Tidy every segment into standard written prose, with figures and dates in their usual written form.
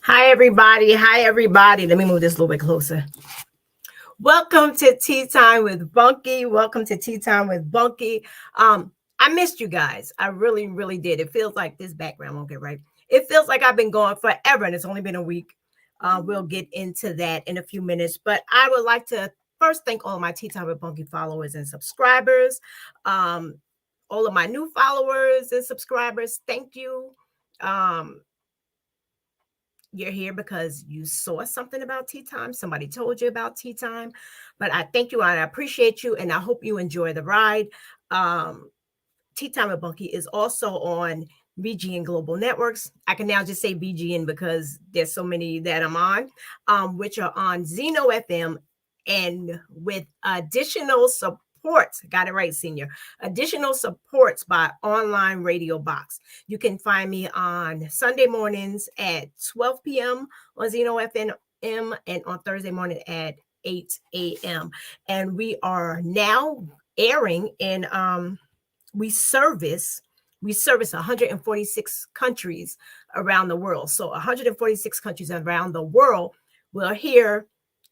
Hi, everybody. Hi, everybody. Let me move this a little bit closer. Welcome to Tea Time with Bunky. Welcome to Tea Time with Bunky. I missed you guys. I really, really did. It feels like this background won't get right. It feels like I've been gone forever, and it's only been a week. We'll get into that in a few minutes. But I would like to first thank all my Tea Time with Bunky followers and subscribers. All of my new followers and subscribers, thank you. You're here because you saw something about Tea Time. Somebody told you about Tea Time. But I thank you and I appreciate you. And I hope you enjoy the ride. Tea Time with Bunky is also on BGN Global Networks. I can now just say BGN because there's so many that I'm on, which are on Zeno FM and with additional support. Got it right, senior. Additional supports by Online Radio Box. You can find me on Sunday mornings at 12 p.m. on Zeno FM and on Thursday morning at 8 a.m. And we are now airing in we service 146 countries around the world. So 146 countries around the world will hear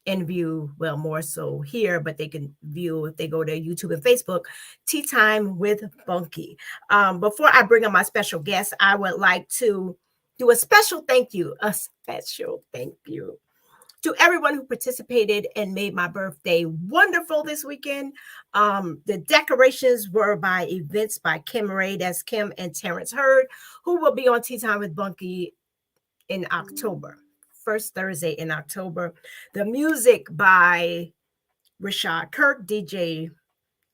and view, well, more so here, but they can view if they go to YouTube and Facebook, Tea Time with Bunky. Before I bring on my special guest, I would like to do a special thank you to everyone who participated and made my birthday wonderful this weekend. The decorations were by events by Kim Ray, that's Kim and Terrence Hurd, who will be on Tea Time with Bunky in October. First Thursday in October. The music by Rashad Kirk, DJ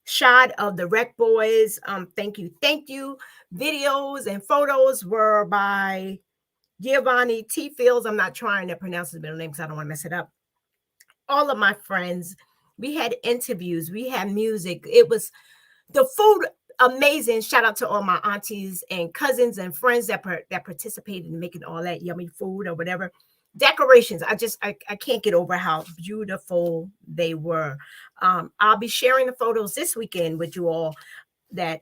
Shad of the Wreck Boys. Thank you. Videos and photos were by Giovanni T. Fields. I'm not trying to pronounce his middle name because I don't want to mess it up. All of my friends. We had interviews. We had music. It was the food amazing. Shout out to all my aunties and cousins and friends that participated in making all that yummy food or whatever. Decorations. I can't get over how beautiful they were. I'll be sharing the photos this weekend with you all that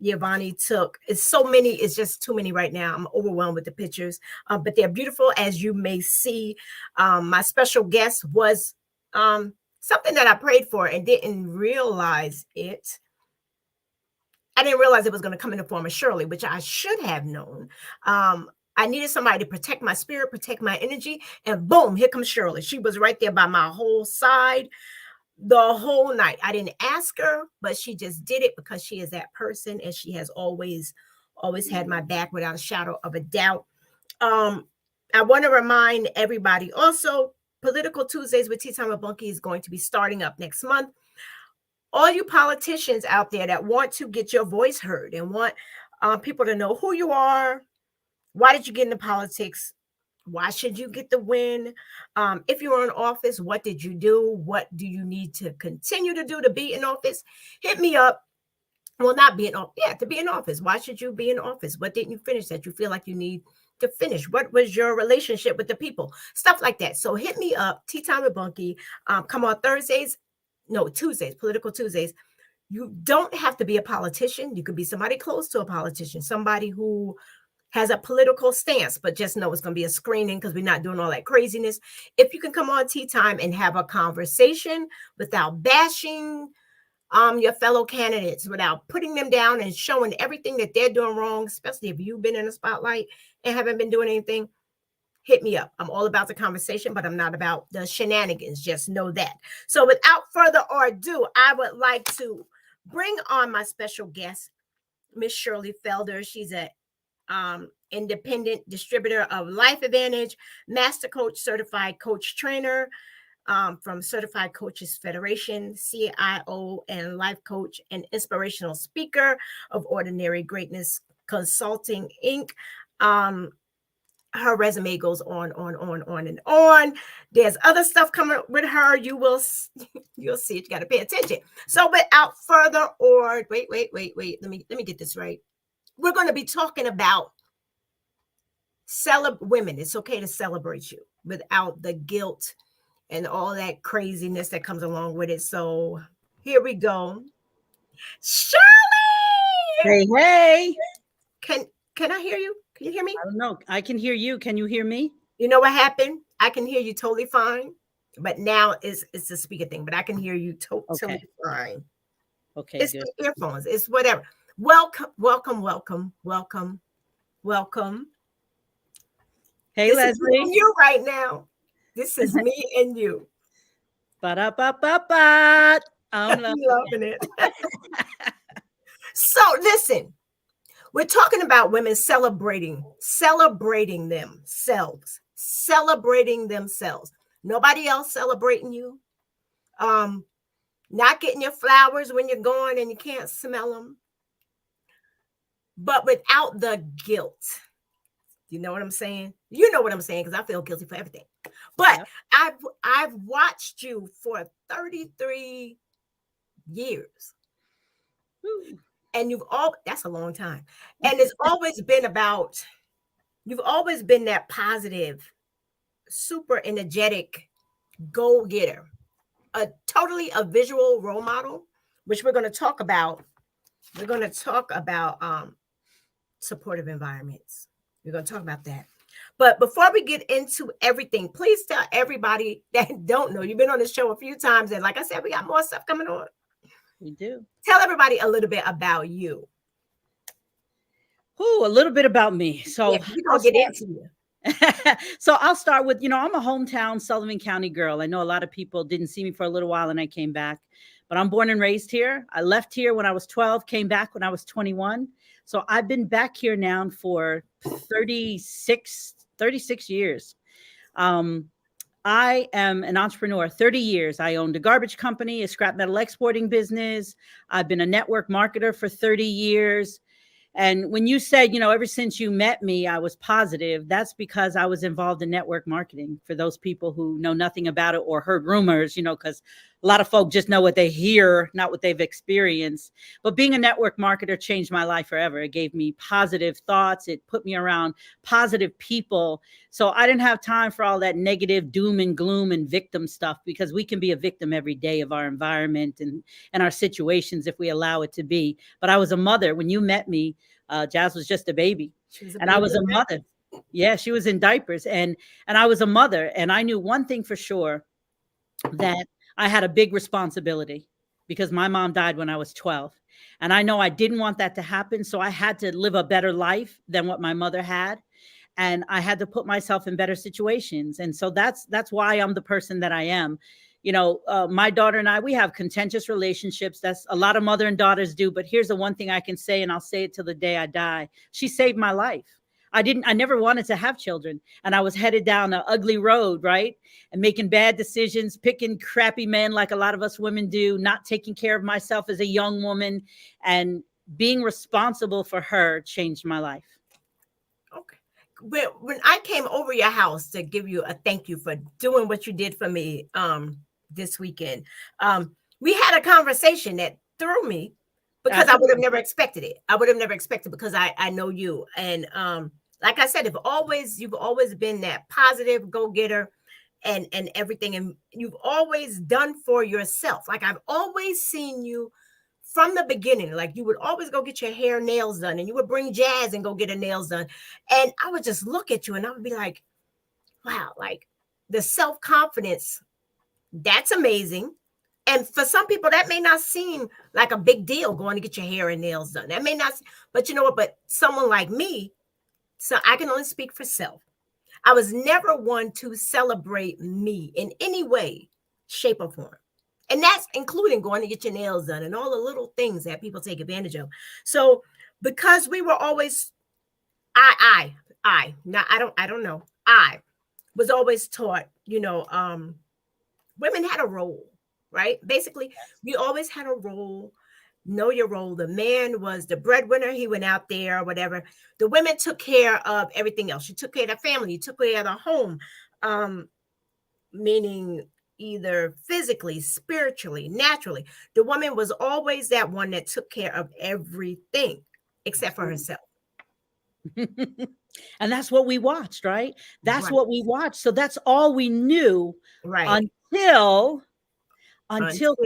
Giovanni took. It's so many, it's just too many right now. I'm overwhelmed with the pictures, but they're beautiful, as you may see. My special guest was something that I prayed for and didn't realize it. I didn't realize it was going to come in the form of Shirley, which I should have known. I needed somebody to protect my spirit, protect my energy, and boom, here comes Shirley. She was right there by my whole side the whole night. I didn't ask her, but she just did it because she is that person, and she has always had my back without a shadow of a doubt. I want to remind everybody also, Political Tuesdays with Tea Time with Bunky is going to be starting up next month. All you politicians out there that want to get your voice heard and want people to know who you are, why did you get into politics? Why should you get the win? If you're in office, what did you do? What do you need to continue to do to be in office? Hit me up. Well, not be in office. Yeah, to be in office. Why should you be in office? What didn't you finish that you feel like you need to finish? What was your relationship with the people? Stuff like that. So hit me up. Tea Time with Bunky. Come on Tuesdays, Political Tuesdays. You don't have to be a politician. You could be somebody close to a politician, somebody who has a political stance, but just know it's going to be a screening because we're not doing all that craziness. If you can come on Tea Time and have a conversation without bashing your fellow candidates, without putting them down and showing everything that they're doing wrong, especially if you've been in the spotlight and haven't been doing anything, hit me up. I'm all about the conversation, but I'm not about the shenanigans. Just know that. So without further ado, I would like to bring on my special guest, Miss Shirley Felder. She's a independent distributor of Life Advantage, master coach, certified coach trainer from Certified Coaches Federation, CIO and life coach and inspirational speaker of Ordinary Greatness Consulting, Inc. Her resume goes on and on. There's other stuff coming with her. You'll see it. You got to pay attention. So without further ado, wait. Let me get this right. We're going to be talking about women. It's okay to celebrate you without the guilt and all that craziness that comes along with it. So here we go. Shirley! Hey. Can I hear you? Can you hear me? I don't know. I can hear you. Can you hear me? You know what happened? I can hear you totally fine. But now it's the speaker thing, but I can hear you totally fine. Okay, it's good. The earphones. It's whatever. Welcome. Hey, this Leslie. Is you right now. This is me and you. Ba-da-ba-ba-ba. I'm loving it. So listen, we're talking about women celebrating themselves. Nobody else celebrating you. Not getting your flowers when you're gone and you can't smell them. But without the guilt. You know what I'm saying? You know what I'm saying, because I feel guilty for everything. But yep. I've watched you for 33 years. Ooh. And that's a long time. And it's always been you've always been that positive, super energetic go-getter, totally a visual role model, which we're going to talk about. We're going to talk about supportive environments. We're going to talk about that. But before we get into everything, please tell everybody that don't know. You've been on this show a few times, and like I said, we got more stuff coming on. We do. Tell everybody a little bit about you. A little bit about me. So we're going to get into you. So I'll start with, I'm a hometown Sullivan County girl. I know a lot of people didn't see me for a little while and I came back, but I'm born and raised here. I left here when I was 12, came back when I was 21. So I've been back here now for 36 years. I am an entrepreneur, 30 years. I owned a garbage company, a scrap metal exporting business. I've been a network marketer for 30 years. And when you said, ever since you met me, I was positive, that's because I was involved in network marketing. For those people who know nothing about it or heard rumors, because a lot of folk just know what they hear, not what they've experienced. But being a network marketer changed my life forever. It gave me positive thoughts. It put me around positive people. So I didn't have time for all that negative doom and gloom and victim stuff, because we can be a victim every day of our environment and our situations if we allow it to be. But I was a mother. When you met me, Jazz was just a baby. I was a mother. Yeah, she was in diapers and I was a mother. And I knew one thing for sure, that I had a big responsibility, because my mom died when I was 12. And I know I didn't want that to happen. So I had to live a better life than what my mother had. And I had to put myself in better situations. And so that's why I'm the person that I am. My daughter and I, we have contentious relationships. That's a lot of mother and daughters do. But here's the one thing I can say, and I'll say it till the day I die. She saved my life. I never wanted to have children. And I was headed down an ugly road, right? And making bad decisions, picking crappy men like a lot of us women do, not taking care of myself as a young woman. And being responsible for her changed my life. Okay. When I came over your house to give you a thank you for doing what you did for me this weekend, we had a conversation that threw me, because I would have never expected it. I would have never expected, because I know you. And like I said, you've always been that positive go-getter and everything. And you've always done for yourself. Like I've always seen you from the beginning, like you would always go get your hair and nails done, and you would bring Jazz and go get her nails done. And I would just look at you and I would be like, wow, like the self-confidence, that's amazing. And for some people, that may not seem like a big deal going to get your hair and nails done. That may not, but you know what? But someone like me, so I can only speak for self. I was never one to celebrate me in any way, shape, or form. And that's including going to get your nails done and all the little things that people take advantage of. So because we were always, now I don't know. I was always taught, women had a role, right? Basically, we always had a role. Know your role. The man was the breadwinner. He went out there or whatever. The women took care of everything else. You took care of the family. You took care of the home, meaning either physically, spiritually, naturally. The woman was always that one that took care of everything except for herself. And that's what we watched, right? That's Right. what we watched. So that's all we knew Right. until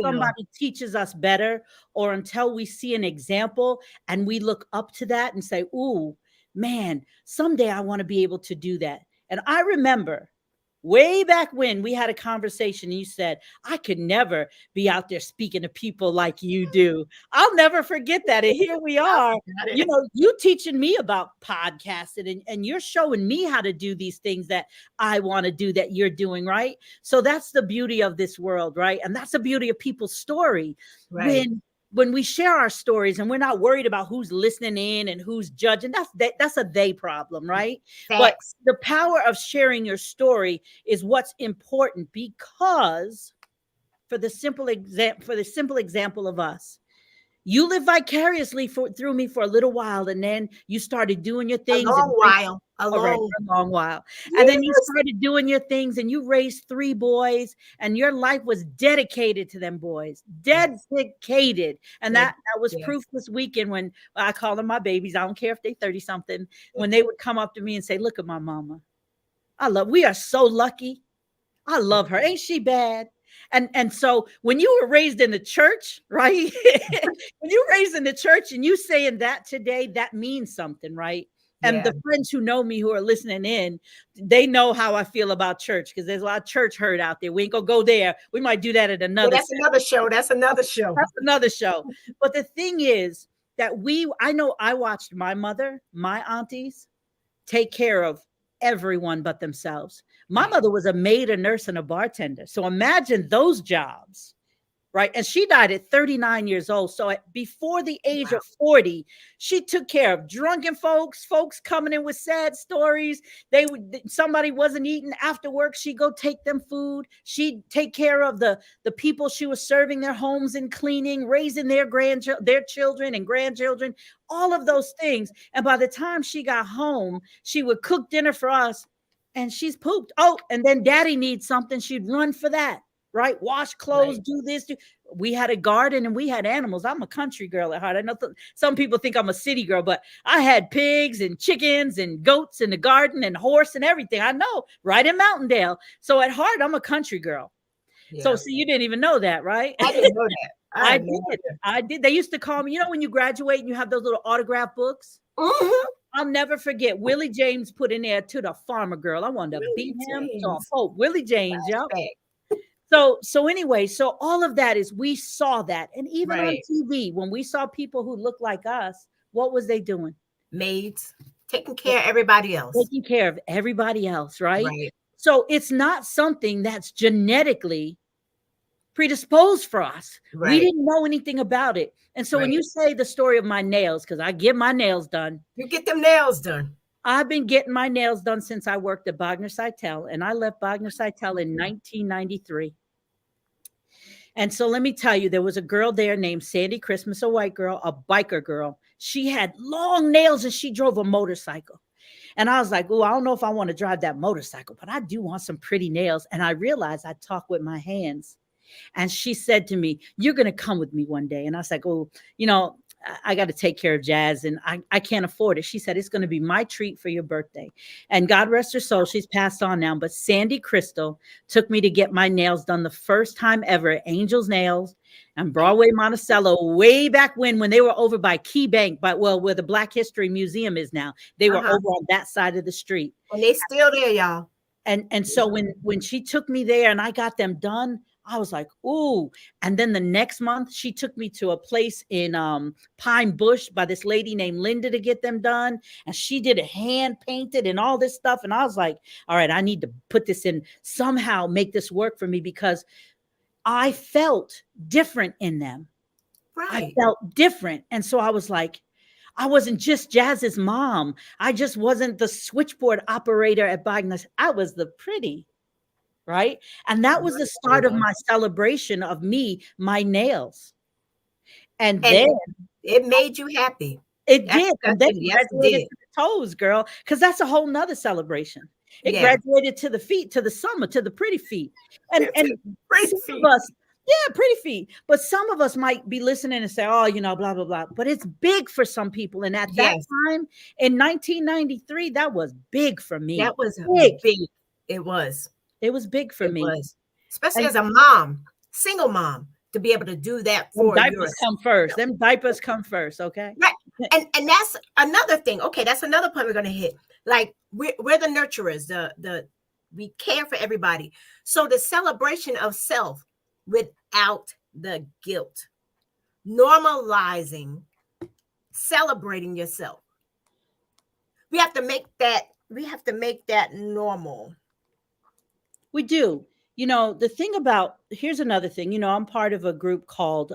somebody teaches us better, or until we see an example and we look up to that and say, ooh, man, someday I want to be able to do that. And I remember way back when we had a conversation, you said, I could never be out there speaking to people like you do. I'll never forget that. And here we are, you teaching me about podcasting, and you're showing me how to do these things that I want to do that you're doing, right? So that's the beauty of this world, right? And that's the beauty of people's story. Right. When we share our stories and we're not worried about who's listening in and who's judging, that's a they problem, right? Facts. But the power of sharing your story is what's important, because for the simple example of us, you lived vicariously through me for a little while, and then you started doing your things. A long while. Yes. And then you started doing your things, and you raised 3 boys, and your life was dedicated to them boys. Dedicated. And that was proof this weekend when I call them my babies. I don't care if they're 30 something, when they would come up to me and say, look at my mama. We are so lucky. I love her. Ain't she bad? And so when you were raised in the church, right? When you were raised in the church and you saying that today, that means something, right? And the friends who know me, who are listening in, they know how I feel about church, because there's a lot of church hurt out there. We ain't gonna go there. We might do that at another. That's another show. That's another show. But the thing is that I know I watched my mother, my aunties, take care of everyone but themselves. My mother was a maid, a nurse, and a bartender. So imagine those jobs. Right. And she died at 39 years old. So before the age of 40, she took care of drunken folks coming in with sad stories. Somebody wasn't eating after work. She'd go take them food. She'd take care of the people she was serving, their homes and cleaning, raising their children and grandchildren, all of those things. And by the time she got home, she would cook dinner for us, and she's pooped. Oh, and then daddy needs something. She'd run for that. Right? Wash clothes, do this. We had a garden and we had animals. I'm a country girl at heart. I know some people think I'm a city girl, but I had pigs and chickens and goats in the garden and horse and everything. I know, right in Mountaindale. So at heart, I'm a country girl. Yeah. So you didn't even know that, right? I didn't know that. I did. They used to call me, when you graduate and you have those little autograph books. Mm-hmm. I'll never forget. Willie James put in there, to the farmer girl. I wanted to beat him. So Willie James, So anyway, so all of that is, we saw that. And even on TV, when we saw people who looked like us, what was they doing? Maids, taking care of everybody else. Taking care of everybody else, right? So it's not something that's genetically predisposed for us. We didn't know anything about it. And so when you say the story of my nails, because I get my nails done. You get them nails done. I've been getting my nails done since I worked at Bogner Seitel, and I left Bogner Seitel in 1993. And so let me tell you, there was a girl there named Sandy Christmas, a white girl, a biker girl. She had long nails and she drove a motorcycle. And I was like, oh, I don't know if I want to drive that motorcycle, but I do want some pretty nails. And I realized I talk with my hands. And she said to me, you're going to come with me one day. And I was like, oh, I got to take care of Jazz and I can't afford it. She said, it's going to be my treat for your birthday. And God rest her soul, she's passed on now. But Sandy Crystal took me to get my nails done the first time ever at Angel's Nails and Broadway, Monticello, way back when they were over by Key Bank, but well, where the Black History Museum is now. They were over on that side of the street. And they still there, y'all. And so when she took me there and I got them done, I was like, ooh. And then the next month, she took me to a place in Pine Bush by this lady named Linda to get them done. And she did it hand painted and all this stuff. And I was like, all right, I need to put this in, somehow make this work for me, because I felt different in them. Right. I felt different. And so I was like, I wasn't just Jazz's mom. I just wasn't the switchboard operator at Bogner. I was the pretty, right? And that was the start of my celebration of me, my nails. And then it made you happy. It did. And then it graduated to the toes, girl, because that's a whole nother celebration. It graduated to the feet, to the summer, to the pretty feet. And pretty some feet. of us, yeah, pretty feet. But some of us might be listening and say, oh, you know, blah, blah, blah. But it's big for some people. And at that time, in 1993, that was big for me. That was big. It was. It was big for me. Was. Especially as a mom, single mom, to be able to do that for them diapers come first. Them diapers come first, okay? Right. And that's another thing. Okay, that's another point we're going to hit. Like, we're the nurturers. We care for everybody. So the celebration of self without the guilt, normalizing, celebrating yourself. We have to make that normal. We do. You know, the thing about, here's another thing, you know, I'm part of a group called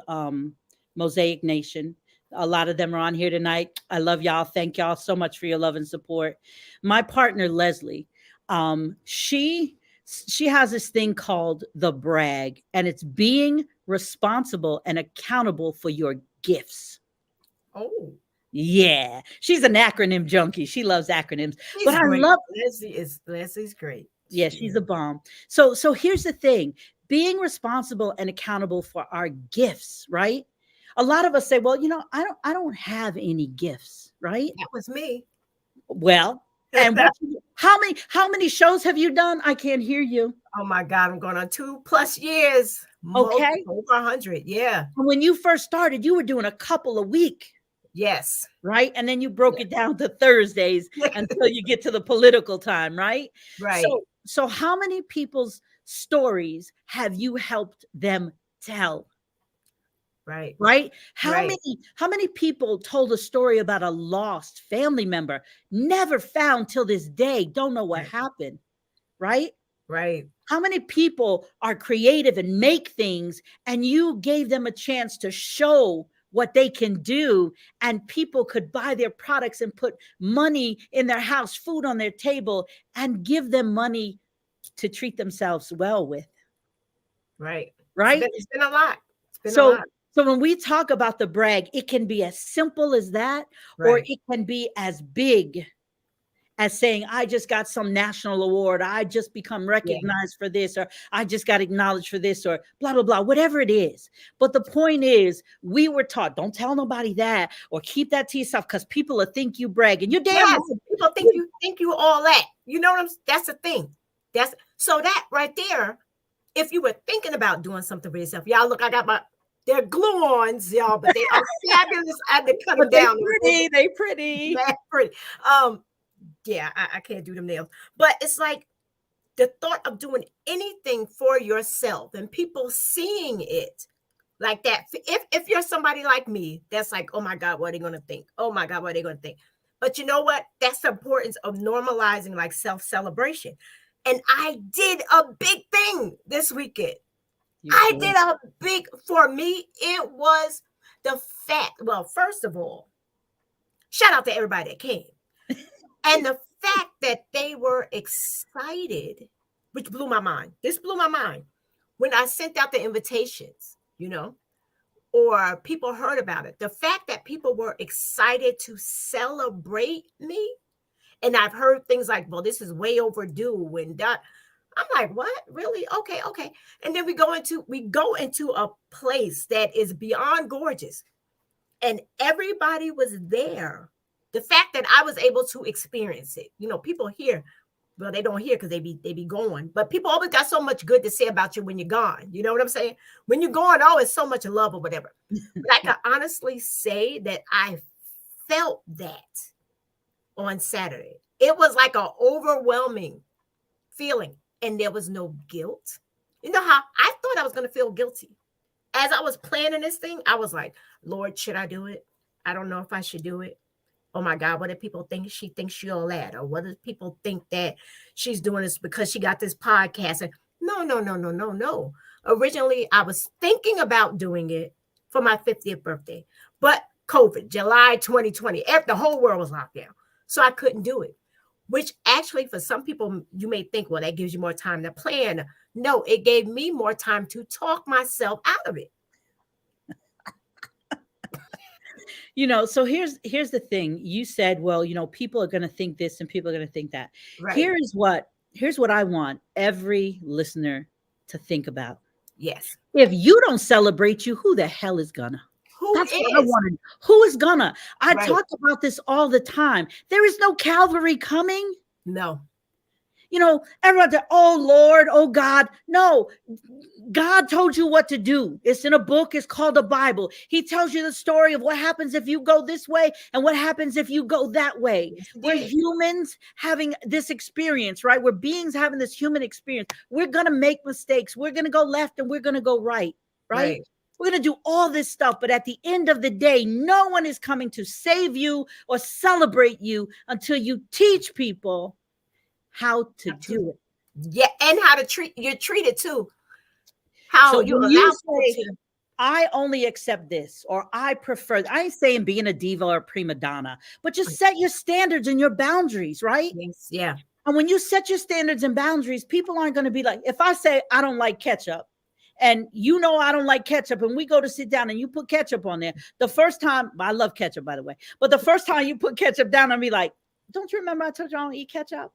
Mosaic Nation. A lot of them are on here tonight. I love y'all. Thank y'all so much for your love and support. My partner, Leslie, she has this thing called the brag, and it's being responsible and accountable for your gifts. Oh, yeah. She's an acronym junkie. She loves acronyms. But I love Leslie's great. Yeah, she's a bomb. So here's the thing, being responsible and accountable for our gifts, right? A lot of us say, well, you know, I don't have any gifts, right? That was me. Well, and how many shows have you done? I can't hear you. Oh my God, I'm going on 2+ years. Okay. Over 100. Yeah. And when you first started, you were doing a couple a week. Yes. Right. And then you broke it down to Thursdays until you get to the political time, right? Right. So how many people's stories have you helped them tell? Right. Right. How many people told a story about a lost family member, never found till this day, don't know what happened. Right. Right. How many people are creative and make things, and you gave them a chance to show what they can do, and people could buy their products and put money in their house, food on their table, and give them money to treat themselves well with. Right. Right. It's been a lot. It's been a lot. So when we talk about the brag, it can be as simple as that, or it can be as big as saying, I just got some national award, I just become recognized for this, or I just got acknowledged for this, or blah, blah, blah, whatever it is. But the point is, we were taught, don't tell nobody that, or keep that to yourself, because people will think you brag. And you're damn right. People think you all that. You know what I'm saying? That's the thing. So that right there, if you were thinking about doing something for yourself, y'all look, I got they're glue-ons, y'all, but they are fabulous. I had to cut them down. They pretty. They're pretty. Yeah, I can't do them nails. But it's like the thought of doing anything for yourself and people seeing it like that. If you're somebody like me, that's like, oh my God, what are they going to think? Oh my God, what are they going to think? But you know what? That's the importance of normalizing like self-celebration. And I did a big thing this weekend. For me, it was the fact. Well, first of all, shout out to everybody that came. And the fact that they were excited, which blew my mind. This blew my mind. When I sent out the invitations, you know, or people heard about it. The fact that people were excited to celebrate me. And I've heard things like, well, this is way overdue. I'm like, what? Really? Okay. And then we go into a place that is beyond gorgeous. and everybody was there. The fact that I was able to experience it, people here, well, they don't hear because they be going, but people always got so much good to say about you when you're gone. You know what I'm saying? When you're gone, oh, it's so much love or whatever. But I can honestly say that I felt that on Saturday. It was like an overwhelming feeling, and there was no guilt. You know how I thought I was going to feel guilty as I was planning this thing? I was like, Lord, should I do it? I don't know if I should do it. Oh my God, what if people think she thinks she all that? Or what if people think that she's doing this because she got this podcast? And no, no, no, no, no, no. Originally, I was thinking about doing it for my 50th birthday, but COVID, July 2020, the whole world was locked down. So I couldn't do it, which actually for some people, you may think, well, that gives you more time to plan. No, it gave me more time to talk myself out of it. So here's the thing. You said, well, people are going to think this and people are going to think that. Right. Here's what I want every listener to think about. Yes. If you don't celebrate you, who the hell is gonna? That's what I wanted. Who is gonna? I talk about this all the time. There is no Calvary coming. No. Everyone said, oh Lord, oh God. No, God told you what to do. It's in a book. It's called the Bible. He tells you the story of what happens if you go this way and what happens if you go that way. Yes, we're humans having this experience, right? We're beings having this human experience. We're going to make mistakes. We're going to go left and we're going to go right. We're going to do all this stuff. But at the end of the day, no one is coming to save you or celebrate you until you teach people how to do it. Yeah, and how to treat it too. How so you allow say, I only accept this, or I prefer. I ain't saying being a diva or a prima donna, but just set your standards and your boundaries, right? Yes, yeah. And when you set your standards and boundaries, people aren't going to be like, if I say I don't like ketchup, and I don't like ketchup, and we go to sit down and you put ketchup on there. The first time, I love ketchup, by the way, but the first time you put ketchup down, I'll be like, don't you remember I told you I don't eat ketchup?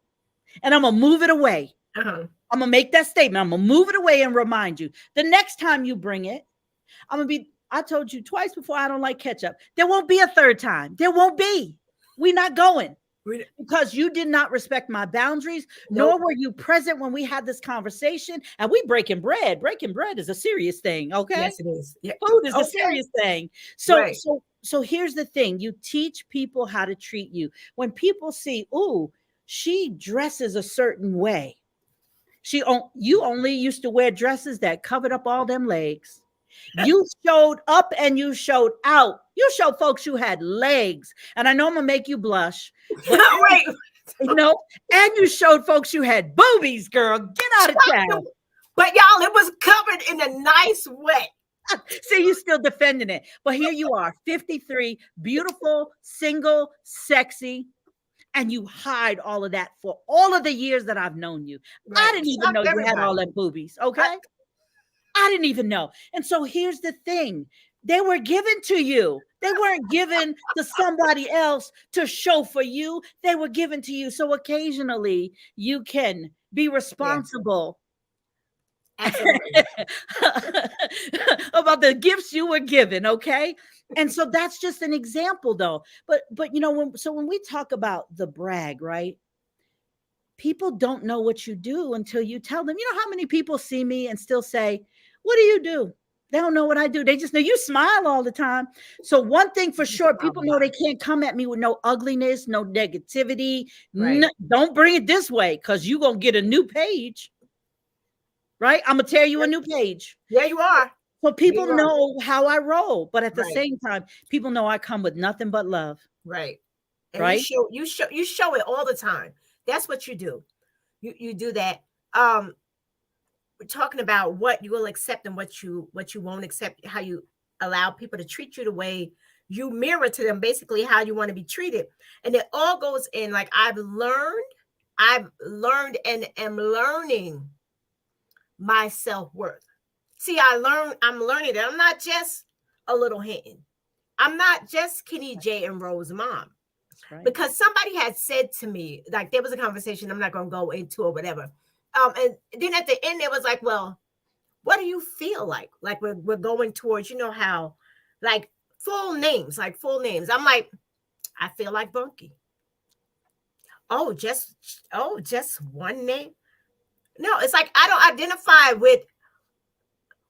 And I'm going to move it away. Uh-huh. I'm going to make that statement. I'm going to move it away and remind you. The next time you bring it, I told you twice before I don't like ketchup. There won't be a third time. There won't be. We're not going. Because you did not respect my boundaries, nor were you present when we had this conversation. And we breaking bread. Breaking bread is a serious thing, okay? Yes, it is. Yeah. Food is a serious thing. So here's the thing. You teach people how to treat you. When people see, ooh, she dresses a certain way. You only used to wear dresses that covered up all them legs. You showed up and you showed out. You showed folks you had legs. And I know I'm going to make you blush. But, and you showed folks you had boobies, girl. Get out of town. But y'all, it was covered in a nice way. See, you're still defending it. But here you are, 53, beautiful, single, sexy. And you hide all of that for all of the years that I've known you. Right. I didn't even know you had all them boobies, okay? I didn't even know. And so here's the thing. They were given to you. They weren't given to somebody else to show for you. They were given to you. So occasionally you can be responsible about the gifts you were given, okay? And so that's just an example, though. But when we talk about the brag, right? People don't know what you do until you tell them. You know how many people see me and still say, "What do you do?" They don't know what I do. They just know you smile all the time. So one thing for sure, people know they can't come at me with no ugliness, no negativity. Right. Don't bring it this way, because you're going to get a new page. Right? I'm going to tear you a new page. Yeah, you are. So people know how I roll, but at the same time, people know I come with nothing but love. Right. And right. You show it all the time. That's what you do. You do that. We're talking about what you will accept and what you won't accept, how you allow people to treat you the way you mirror to them, basically how you want to be treated. And it all goes in, like, I've learned and am learning my self-worth. See, I'm learning that I'm not just a little Hinton. I'm not just Kenny J and Rose mom. Right. Because somebody had said to me, like, there was a conversation, I'm not going to go into or whatever. And then at the end, it was like, well, what do you feel like? Like we're going towards, how, like, full names, like full names. I'm like, I feel like Bunky. Oh, just one name. No, it's like I don't identify with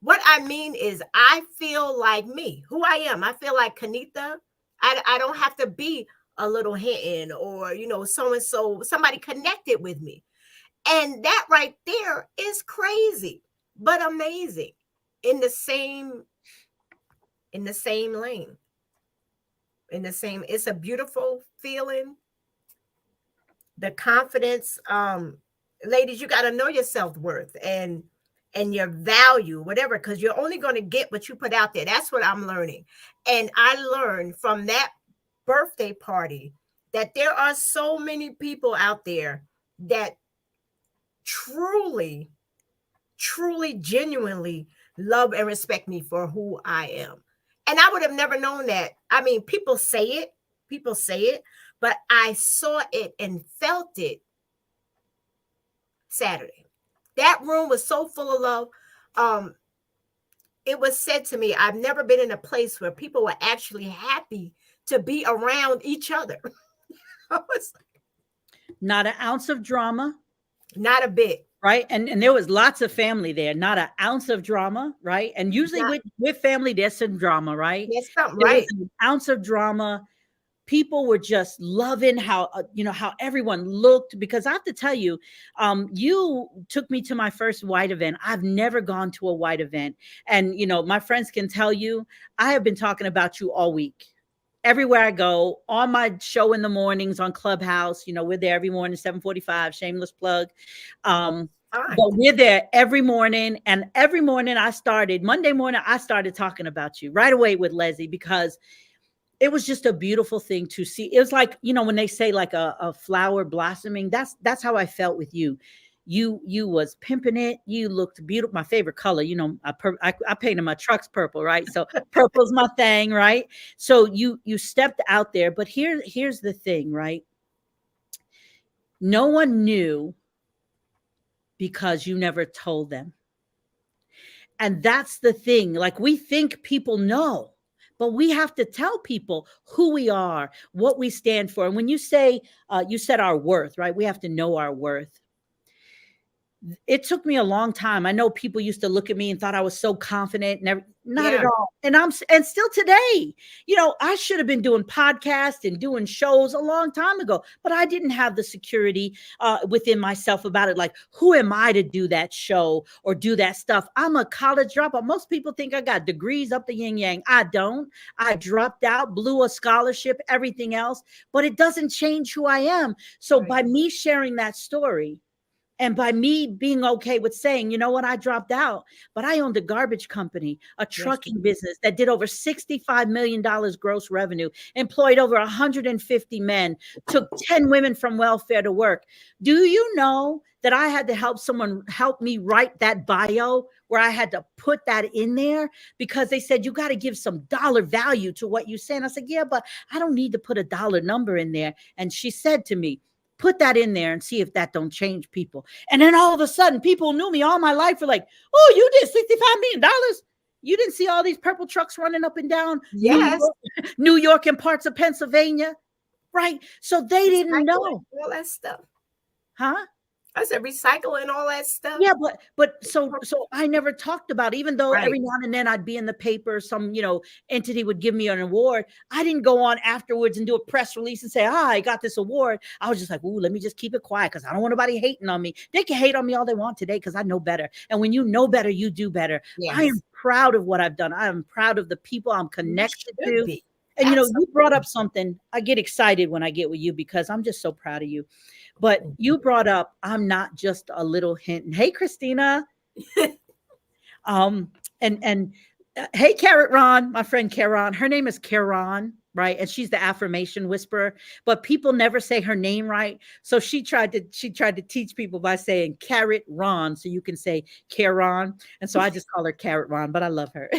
what I mean is I feel like me, who I am. I feel like Kanitha. I don't have to be a little Hinton or, so and so, somebody connected with me. And that right there is crazy, but amazing in the same lane. It's a beautiful feeling. The confidence, ladies, you got to know your self-worth and your value, whatever, because you're only going to get what you put out there. That's what I'm learning. And I learned from that birthday party that there are so many people out there that truly, truly, genuinely love and respect me for who I am. And I would have never known that. I mean, people say it, but I saw it and felt it Saturday. That room was so full of love. It was said to me, I've never been in a place where people were actually happy to be around each other. Not an ounce of drama. Not a bit. Right. And there was lots of family there, not an ounce of drama. Right. And usually with family, there's some drama, right? There's something, there right? was an ounce of drama. People were just loving how, how everyone looked, because I have to tell you, you took me to my first white event. I've never gone to a white event. And, my friends can tell you, I have been talking about you all week. Everywhere I go, on my show in the mornings on Clubhouse, we're there every morning, 7:45, shameless plug. But we're there every morning. And every morning Monday morning, I started talking about you right away with Leslie, because it was just a beautiful thing to see. It was like, when they say like a flower blossoming, that's how I felt with you. You was pimping it. You looked beautiful. My favorite color, I painted my trucks purple, right? So purple's my thing, right? So you stepped out there, but here's the thing, right? No one knew because you never told them. And that's the thing. Like, we think people know, but we have to tell people who we are, what we stand for. And when you say, you said our worth, right? We have to know our worth. It took me a long time. I know people used to look at me and thought I was so confident. Not at all. And still today, I should have been doing podcasts and doing shows a long time ago, but I didn't have the security within myself about it. Like, who am I to do that show or do that stuff? I'm a college dropout. Most people think I got degrees up the yin yang. I don't. I dropped out, blew a scholarship, everything else, but it doesn't change who I am. So by me sharing that story, and by me being okay with saying, you know what, I dropped out, but I owned a garbage company, a trucking business that did over $65 million gross revenue, employed over 150 men, took 10 women from welfare to work. Do you know that I had to help someone help me write that bio where I had to put that in there because they said, you got to give some dollar value to what you say. And I said, yeah, but I don't need to put a dollar number in there. And she said to me, put that in there and see if that don't change people. And then all of a sudden, people knew me all my life were like, oh, you did $65 million. You didn't see all these purple trucks running up and down New York and parts of Pennsylvania, right? So they didn't know all that stuff. Huh? I said recycling all that stuff. Yeah, but so I never talked about it, even though every now and then I'd be in the paper, some entity would give me an award. I didn't go on afterwards and do a press release and say, I got this award. I was just like, ooh, let me just keep it quiet because I don't want nobody hating on me. They can hate on me all they want today because I know better. And when you know better, you do better. Yes. I am proud of what I've done. I am proud of the people I'm connected to. Be. And you brought up something. I get excited when I get with you because I'm just so proud of you. But you brought up, I'm not just a little hint. Hey, Christina. Hey, Carrot Ron, my friend Karen. Her name is Karen, right? And she's the affirmation whisperer, but people never say her name right. So she tried to teach people by saying Carrot Ron, so you can say Karen. And so I just call her Carrot Ron, but I love her.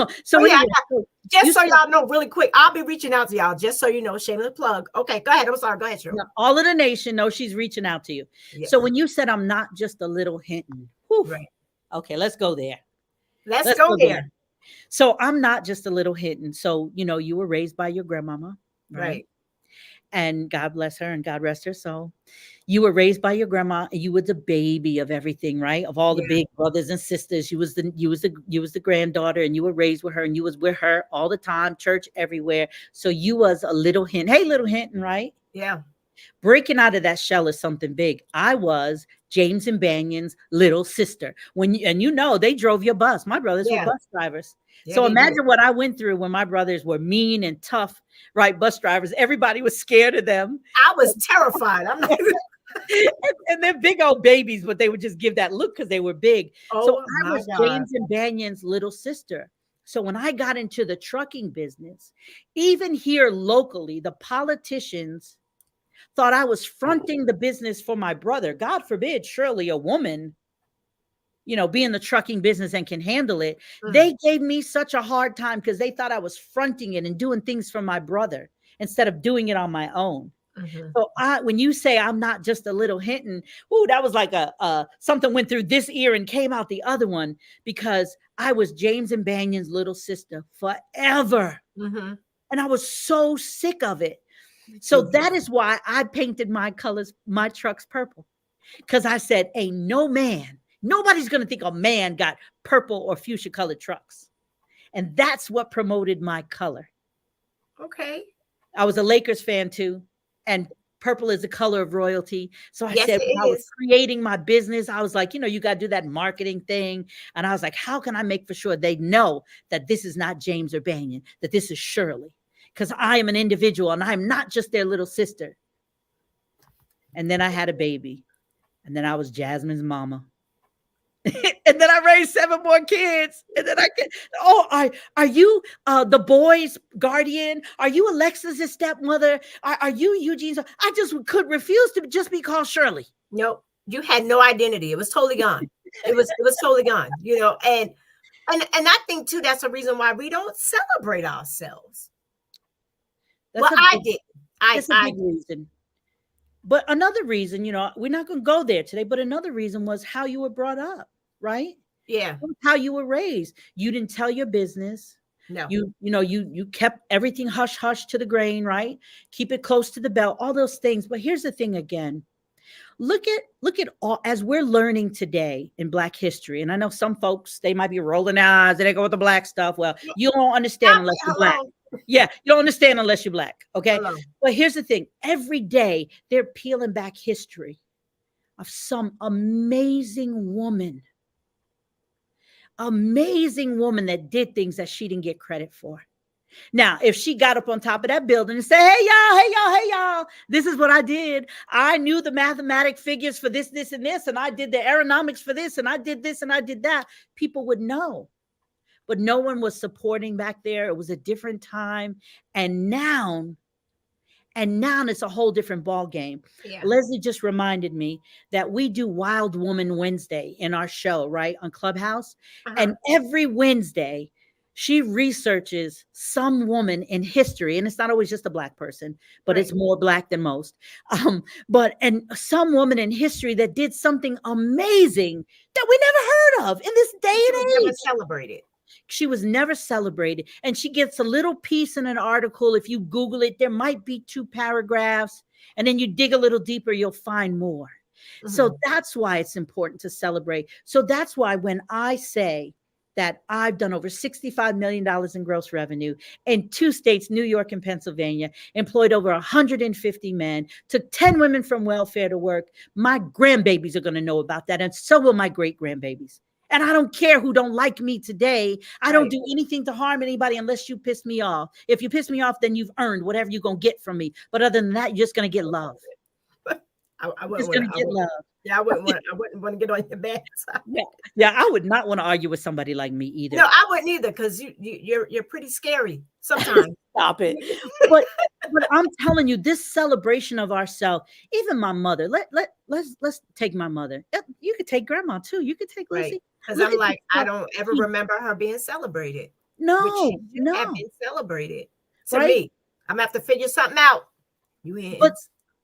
Just so y'all know really quick, I'll be reaching out to y'all, just so you know, shameless plug. Okay, go ahead. I'm sorry. Go ahead, Shirley. All of the nation knows she's reaching out to you. Yes. So when you said I'm not just a little hinting, right? Okay, let's go there. Let's go there. So I'm not just a little hidden. So, you were raised by your grandmama, right? Right. And God bless her and God rest her soul. You were raised by your grandma and you were the baby of everything, right? Of all the Yeah. big brothers and sisters. You was the granddaughter, and you were raised with her, and you was with her all the time, church everywhere. So you was a little hint. Hey, little hinton, right? Yeah. Breaking out of that shell is something big. I was James and Banyan's little sister. And they drove your bus. My brothers were Yeah. bus drivers. Yeah, So they did. imagine what I went through when my brothers were mean and tough, right? Bus drivers. Everybody was scared of them. I was terrified. I'm not even. And they're big old babies, but they would just give that look because they were big. So Oh I my was God. James and Banyan's little sister. So when I got into the trucking business, even here locally, the politicians thought I was fronting the business for my brother. God forbid, surely a woman, be in the trucking business and can handle it. Mm, They gave me such a hard time because they thought I was fronting it and doing things for my brother instead of doing it on my own. mhm. So when you say I'm not just a little hinton, ooh, that was like a something went through this ear and came out the other one, because I was James and Banyan's little sister forever. Mhm. And I was so sick of it. So Jesus. that is why I painted my trucks purple. Because I said, ain't nobody's going to think a man got purple or fuchsia colored trucks. And that's what promoted my color. Okay. I was a Lakers fan too. And purple is the color of royalty. So I Yes, said, it when I was is. creating my business, I was like, you got to do that marketing thing. And I was like, how can I make for sure they know that this is not James or Banyan, that this is Shirley? Because I am an individual and I'm not just their little sister. And then I had a baby. And then I was Jasmine's mama. And then I raised 7 more kids. And then are you the boy's guardian? Are you Alexis's stepmother? Are you Eugene's? I just could refuse to just be called Shirley. Nope. You had no identity. It was totally gone. It was totally gone. And I think too that's a reason why we don't celebrate ourselves. That's Well, a I big, did. that's a I big reason. But another reason, we're not going to go there today, but another reason was how you were brought up, right? yeah. How you were raised. You didn't tell your business. No. You kept everything hush hush to the grain, right? Keep it close to the belt, all those things. But here's the thing again. Look at all, as we're learning today in Black history. And I know some folks, they might be rolling their eyes and they go with the Black stuff. Well, you don't understand unless you're Black. Hello. Yeah, you don't understand unless you're Black. Okay. Hello. But here's the thing. Every day they're peeling back history of some amazing woman that did things that she didn't get credit for. Now, if she got up on top of that building and said, hey, y'all, this is what I did. I knew the mathematic figures for this, and this, and I did the aeronomics for this, and I did this, and I did that, people would know. But no one was supporting back there. It was a different time. And now it's a whole different ball game. Yeah. Leslie just reminded me that we do Wild Woman Wednesday in our show, right, on Clubhouse. Uh-huh. And every Wednesday, she researches some woman in history. And it's not always just a Black person, but it's more Black than most. And some woman in history that did something amazing that we never heard of in this day and age. Never celebrated. She was never celebrated. And she gets a little piece in an article. If you Google it, there might be 2 paragraphs. And then you dig a little deeper, you'll find more. Mm-hmm. So that's why it's important to celebrate. So that's why when I say that I've done over $65 million in gross revenue in 2 states, New York and Pennsylvania, employed over 150 men, took 10 women from welfare to work, my grandbabies are going to know about that. And so will my great grandbabies. And I don't care who don't like me today. I don't do anything to harm anybody unless you piss me off. If you piss me off, then you've earned whatever you're going to get from me. But other than that, you're just going to get love. I wouldn't get love. Yeah, I wouldn't want to get on your bad side. Yeah, I would not want to argue with somebody like me either. No, I wouldn't either, because you're pretty scary sometimes. Stop it. But I'm telling you, this celebration of ourselves, even my mother, let's take my mother. You could take grandma too. You could take Lucy. Because I'm like, I don't ever remember her being celebrated. No. Have been celebrated. To me, I'm gonna have to figure something out.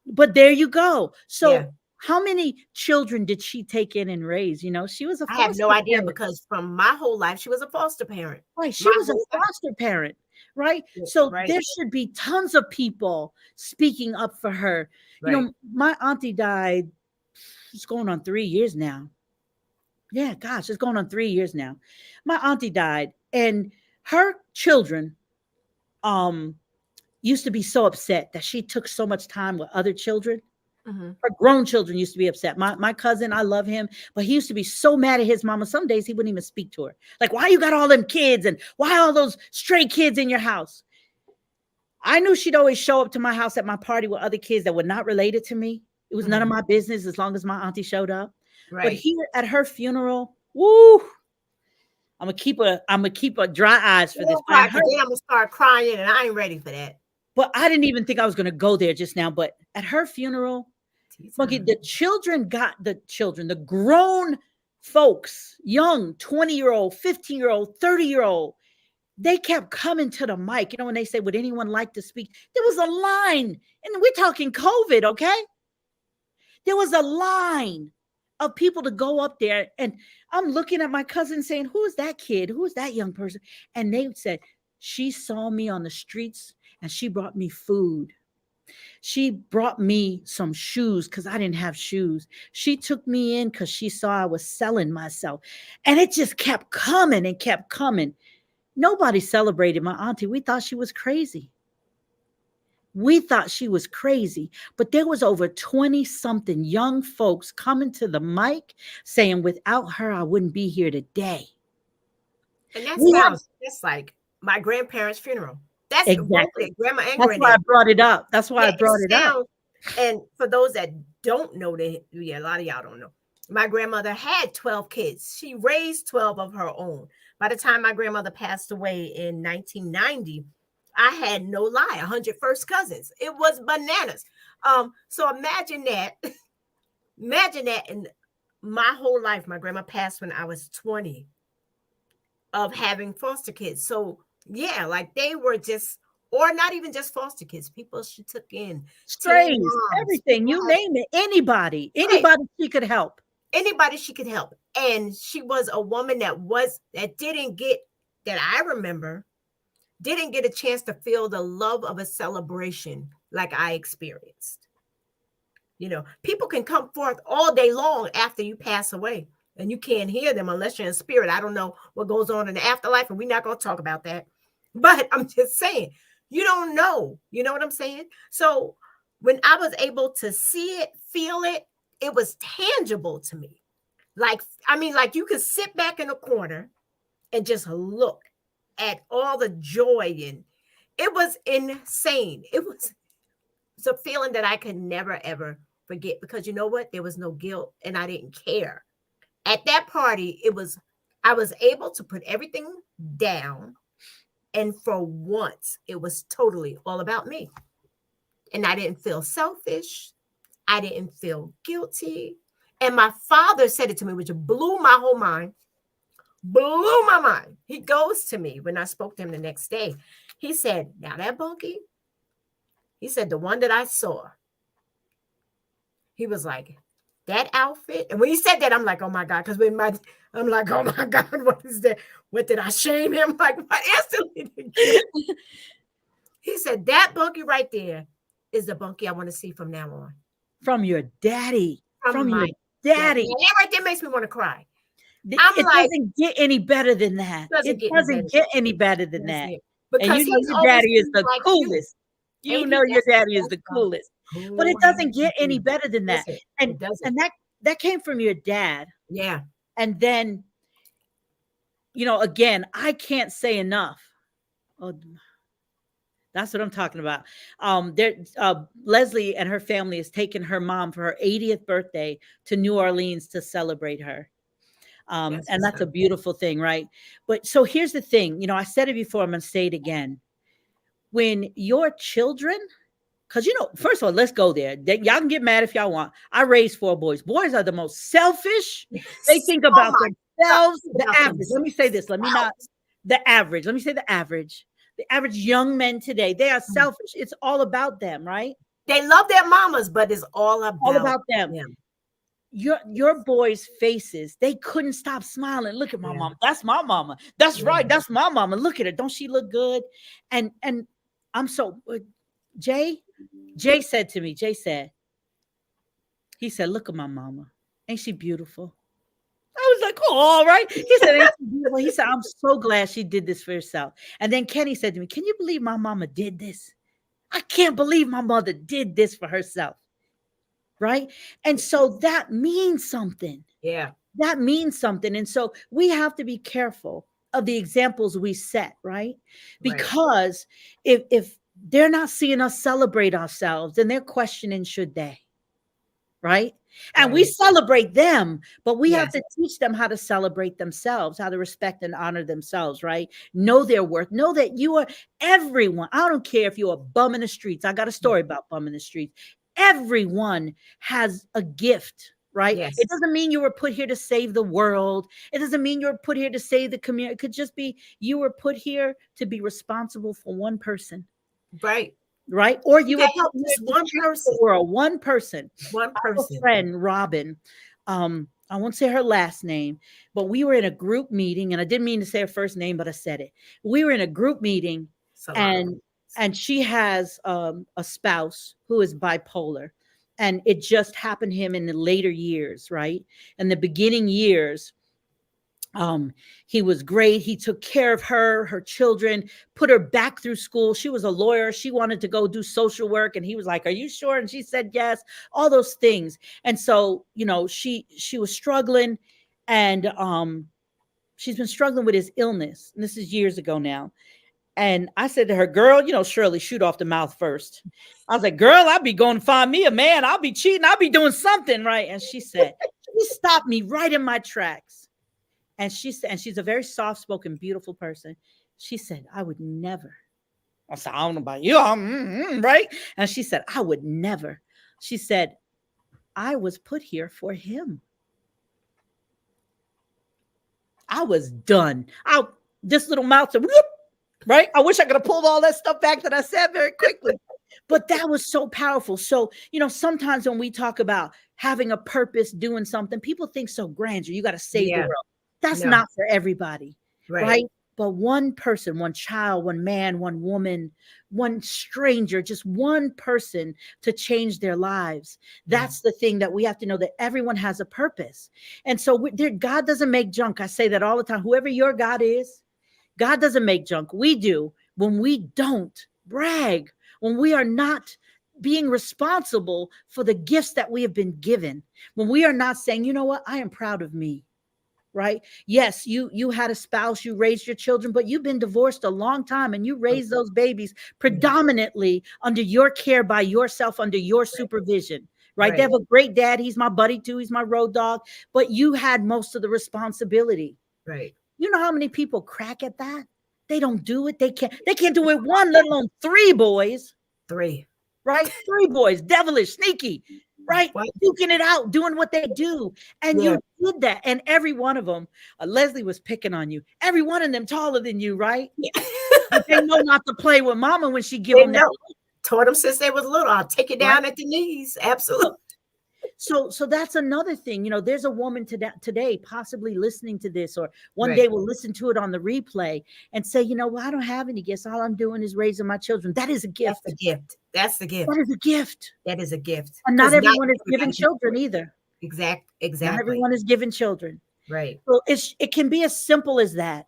But there you go. So How many children did she take in and raise? She was a I have no foster idea parent. because from my whole life, she was a foster parent. Right. She My was a whole life. foster parent. Right. So Right, there should be tons of people speaking up for her. right. My auntie died. It's going on 3 years now. Yeah, gosh, it's going on 3 years now. My auntie died, and her children um used to be so upset that she took so much time with other children. Mhm. Her grown children used to be upset. My cousin, I love him, but he used to be so mad at his mama. Some days he wouldn't even speak to her. Like, why you got all them kids and why all those stray kids in your house? I knew she'd always show up to my house at my party with other kids that were not related to me. It was none of Mhm. my business as long as my auntie showed up. But Right. here at her funeral, woo, I'm gonna keep a dry eyes for You this. won't But cry at her, because then I'm gonna start crying, and I ain't ready for that. but I didn't even think I was gonna go there just now. But at her funeral, Tea Monkey, time. the grown folks, young 20-year-old, 15-year-old, 30-year-old, they kept coming to the mic. When they say, would anyone like to speak? There was a line, and we're talking COVID, okay? There was a line of people to go up there. And I'm looking at my cousin saying, who is that kid? Who is that young person? And they said, she saw me on the streets and she brought me food. She brought me some shoes because I didn't have shoes. She took me in because she saw I was selling myself. And it just kept coming and kept coming. Nobody celebrated my auntie. We thought she was crazy. But there was over 20 something young folks coming to the mic saying, without her, I wouldn't be here today. And that We had sounds just like my grandparents' funeral. That's both their exactly. grandma and That's why I granddad. brought it up. That's why Yeah, I it brought it up. sounds. And for those that don't know, a lot of y'all don't know. My grandmother had 12 kids. She raised 12 of her own. By the time my grandmother passed away in 1990, I had no lie, 100 first cousins. It was bananas. So imagine that. Imagine that in my whole life. My grandma passed when I was 20 of having foster kids. So yeah, like they were just, or not even just foster kids, people she took in, teen Strays, moms, everything, people you had, name it. Anybody, right, anybody she could help. anybody she could help. And she was a woman that didn't get, that I remember, didn't get a chance to feel the love of a celebration like I experienced. People can come forth all day long after you pass away, and you can't hear them unless you're in spirit. I don't know what goes on in the afterlife, and we're not going to talk about that. But I'm just saying, you don't know. You know what I'm saying? So when I was able to see it, feel it, it was tangible to me. Like, I mean, like you could sit back in a corner and just look at all the joy, and it was insane. It's a feeling that I could never ever forget, because you know what? There was no guilt and I didn't care. At that party, I was able to put everything down, and for once it was totally all about me. And I didn't feel selfish. I didn't feel guilty. And my father said it to me, which blew my whole mind. Blew my mind. He goes to me when I spoke to him the next day. He said, now that Bunky, he said, the one that I saw, he was like, that outfit. And when he said that, I'm like, oh my God. Because I'm like, oh my God, what is that? What did I shame him? Like, what instantly? He said, that Bunky right there is the Bunky I want to see from now on. From your daddy. From From your my daddy. Now, that right there makes me want to cry. It I'm like, doesn't get any better than that. It get any better. doesn't get any better than That's that. it. And Because you know he's your always daddy is been the like you. coolest. You Ain't know he? your daddy is That's the coolest. But it cool. doesn't get any better than that. Listen, And it doesn't. and that came from your dad. Yeah. And then, again, I can't say enough. Oh, that's what I'm talking about. Leslie and her family has taken her mom for her 80th birthday to New Orleans to celebrate her. And that's a beautiful thing, right? But so here's the thing, I said it before, I'm going to say it again. When your children, because, first of all, let's go there. Y'all can get mad if y'all want. I raised 4 boys. Boys are the most selfish. They think about themselves. The average. Let me say this. Let me say the average. The average young men today, they are selfish. It's all about them, right? They love their mamas, but it's all about them. them. your boys' faces, they couldn't stop smiling. Look at my Yeah. mom. That's my mama. That's Yeah. right. That's my mama. Look at her. Don't she look good? And I'm so Jay, Jay said to me, Jay said, he said, look at my mama. Ain't she beautiful? I was like, oh, all right. He said, ain't she beautiful? He said, I'm so glad she did this for herself. And then Kenny said to me, can you believe my mama did this? I can't believe my mother did this for herself. Right. And so that means something. Yeah. That means something. And so we have to be careful of the examples we set, right? Right. Because if they're not seeing us celebrate ourselves, then they're questioning should they, right? And we Right. celebrate them, but we have Yes. to teach them how to celebrate themselves, how to respect and honor themselves, right? Know their worth. Know that you are everyone. I don't care if you're a bum in the streets. I got a story about bum in the streets. Everyone has a gift, right? Yes. It doesn't mean you were put here to save the world. It doesn't mean you were put here to save the community. It could just be you were put here to be responsible for one person, Right. right? Or You you can were put help here this to one change the person. world, one person. One I have a person. friend, Robin. I won't say her last name, but we were in a group meeting, and I didn't mean to say her first name, but I said it. We were in a group meeting, It's a lot of and she has a spouse who is bipolar, and it just happened to him in the later years, right? In the beginning years, he was great. He took care of her children, put her back through school. She was a lawyer. She wanted to go do social work, and he was like, are you sure? And she said yes, all those things. And so, she was struggling, and she's been struggling with his illness, and this is years ago now. And I said to her, girl, Shirley, shoot off the mouth first. I was like, girl, I'll be going to find me a man. I'll be cheating. I'll be doing something, right? And she stopped me right in my tracks. And she said, and she's a very soft-spoken, beautiful person. She said, I would never. I said, I don't know about you, right? And she said, I would never. She said, I was put here for him. I was done. This little mouth said, whoop, right? I wish I could have pulled all that stuff back that I said very quickly. But that was so powerful. So, sometimes when we talk about having a purpose, doing something, people think so grandeur. You got to save the Yeah. world. That's No. not for everybody, Right. right? But one person, one child, one man, one woman, one stranger, just one person to change their lives. That's the thing that we have to know, that everyone has a purpose. And so God doesn't make junk. I say that all the time. Whoever your God is, God doesn't make junk. We do. When we don't brag, when we are not being responsible for the gifts that we have been given, when we are not saying, you know what, I am proud of me. Right? Yes, you had a spouse, you raised your children, but you've been divorced a long time, and you raised those babies predominantly under your care, by yourself, under your supervision. Right? They have a great dad. He's my buddy too. He's my road dog. But you had most of the responsibility. Right. You know how many people crack at that? They don't do it. They can't do it one, let alone three boys. 3. Right? 3 boys, devilish, sneaky, right? What? Duking it out, doing what they do. And Yeah. you did that. And every one of them, Leslie was picking on you. Every one of them taller than you, right? But they know not to play with mama when she give They them that. know. Taught them since they was little. I'll take it down Right? at the knees. Absolutely. So that's another thing. There's a woman today possibly listening to this, or one Right. day will listen to it on the replay and say, well, I don't have any gifts. All I'm doing is raising my children. That is a gift. That's a gift. That's the gift. That is a gift. That is a gift. And not 'Cause everyone is given everybody can children do it. either. Exactly. Not everyone is given children. Right. So it can be as simple as that.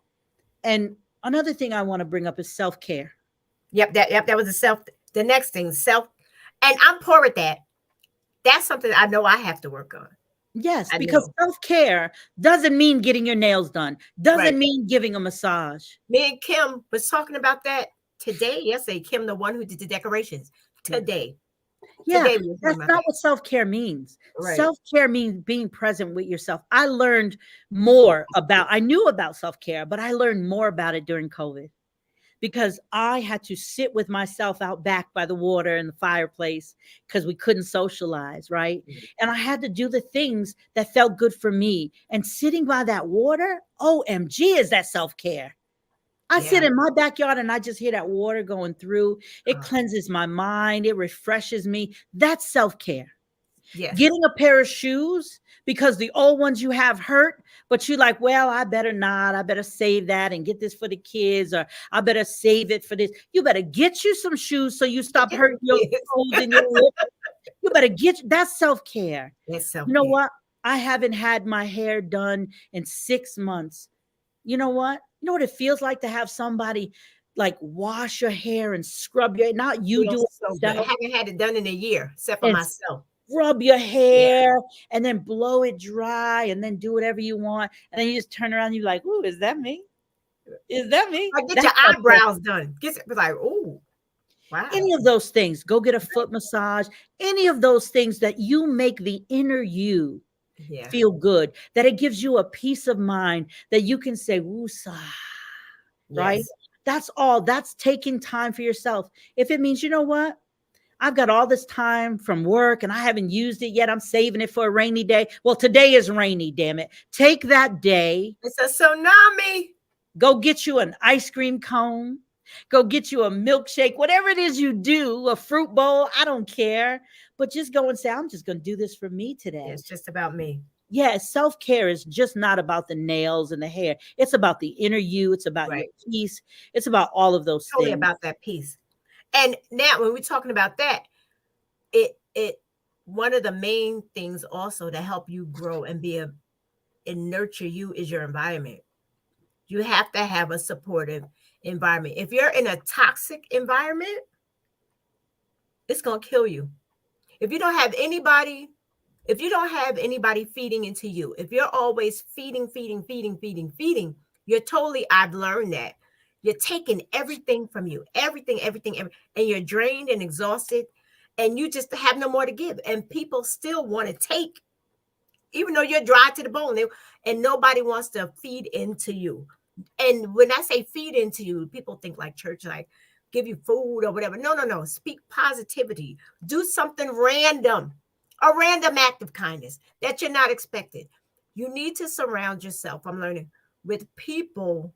And another thing I want to bring up is self-care. Yep. That was the next thing, self. And I'm poor at that. That's something I know I have to work on. Yes, I because know. self-care doesn't mean getting your nails done. Doesn't Right. mean giving a massage. Me and Kim was talking about that today. Yesterday, Kim, the one who did the decorations. Today. Yeah, Today we were that's talking about not that. what self-care means. Right. Self-care means being present with yourself. I learned more I knew about self-care, but I learned more about it during COVID, because I had to sit with myself out back by the water and the fireplace because we couldn't socialize, right? And I had to do the things that felt good for me. And sitting by that water, OMG, is that self-care. I sit in my backyard and I just hear that water going through. It cleanses my mind. It refreshes me. That's self-care. Yes. Getting a pair of shoes because the old ones you have hurt, but you like, well, I better not. I better save that and get this for the kids, or I better save it for this. You better get you some shoes so you stop Get hurting your the toes kids. and your lip. You better get that's self-care. It's You know self-care. what? I haven't had my hair done in 6 months. You know what? You know what it feels like to have somebody like wash your hair and scrub your, not you do Feels it so good. I yourself, haven't had it done in a year, except for and myself. scrub your Yeah. hair and then blow it dry and then do whatever you want. And then you just turn around and you're like, ooh, is that me? Is that me? Or get That's your self-care. eyebrows done. Get it like, oh, wow. Any of those things, go get a foot massage, any of those things that you make the inner you Yeah. feel good, that it gives you a peace of mind that you can say, woosah, right? Yes. That's all. That's taking time for yourself. If it means, you know what? I've got all this time from work and I haven't used it yet. I'm saving it for a rainy day. Well, today is rainy, damn it. Take that day, It's a tsunami. go get you an ice cream cone, go get you a milkshake, whatever it is you do, a fruit bowl, I don't care. But just go and say, I'm just going to do this for me today. It's just about me. Yeah, self-care is just not about the nails and the hair. It's about the inner you. It's about your Right. peace. It's about all of those Totally things. about that piece. And now when we're talking about that, it one of the main things also to help you grow and be a and nurture you is your environment. You have to have a supportive environment. If you're in a toxic environment, it's gonna kill you. If you don't have anybody, if you don't have anybody feeding into you, if you're always feeding, you're totally, I've learned that. You're taking everything from you, and you're drained and exhausted, and you just have no more to give. And people still want to take, even though you're dry to the bone, and nobody wants to feed into you. And when I say feed into you, people think like church, like give you food or whatever. No, no, no. Speak positivity. Do something random, a random act of kindness that you're not expected. You need to surround yourself, I'm learning, with people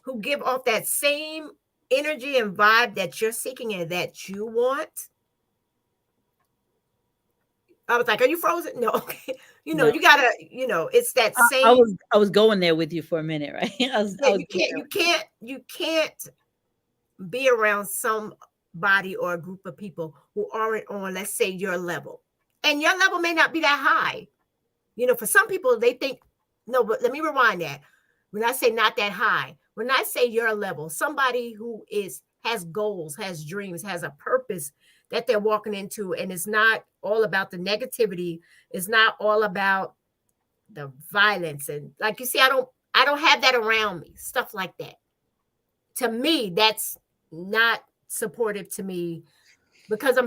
who give off that same energy and vibe that you're seeking and that you want. I was like, are you frozen? No, okay. No, You gotta, it's that I same. was I was going there with you for a minute, right? I Yeah, was you going can't, you can't be around somebody or a group of people who aren't on, let's say, your level. And your level may not be that high. For some people, they think, no, but let me rewind that. When I say not that high, when I say your level, somebody who has goals, has dreams, has a purpose that they're walking into, and it's not all about the negativity, it's not all about the violence. And like you see, I don't have that around me, stuff like that. To me, that's not supportive to me because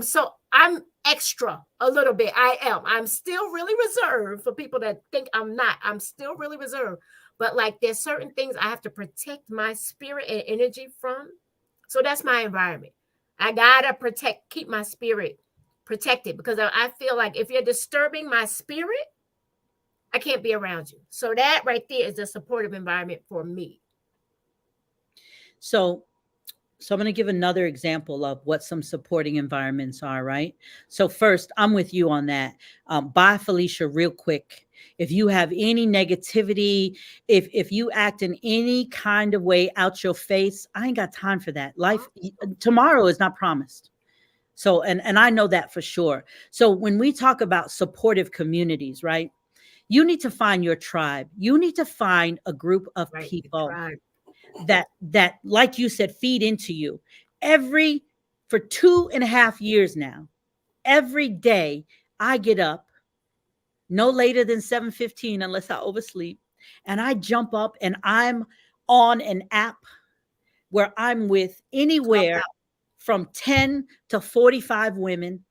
I'm extra a little bit. I'm still really reserved for people that think I'm not. I'm still really reserved. But like there's certain things I have to protect my spirit and energy from. So that's my environment. I gotta keep my spirit protected because I feel like if you're disturbing my spirit, I can't be around you. So that right there is a supportive environment for me. so So I'm going to give another example of what some supporting environments are, right? So first, I'm with you on that. Bye, Felicia, real quick. If you have any negativity, if you act in any kind of way out your face, I ain't got time for that. Life tomorrow is not promised. So and I know that for sure. So when we talk about supportive communities, right? You need to find your tribe. You need to find a group of Right. The people tribe. that like you said feed into you every for 2.5 years now. Every day I get up no later than 7:15 unless I oversleep, and I jump up and I'm on an app where I'm with anywhere Clubhouse. from 10 to 45 women,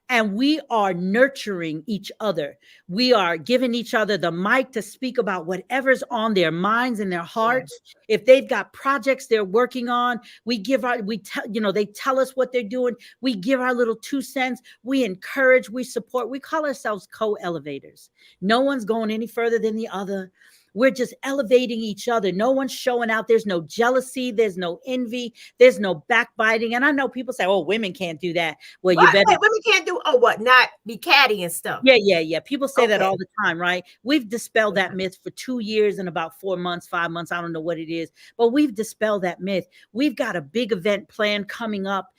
and we are nurturing each other. We are giving each other the mic to speak about whatever's on their minds and their Yes. hearts. If they've got projects they're working on, we tell, they tell us what they're doing. We give our little 2 cents. We encourage, we support. We call ourselves co-elevators. No one's going any further than the other. We're just elevating each other. No one's showing out. There's no jealousy. There's no envy. There's no backbiting. And I know people say, oh, women can't do that. Well, you What? better. Wait, women can't do, oh, what? Not be catty and stuff. Yeah. People say that Okay. all the time, right? We've dispelled that Okay. myth for 2 years and about 4 months, 5 months. I don't know what it is, but we've dispelled that myth. We've got a big event planned coming up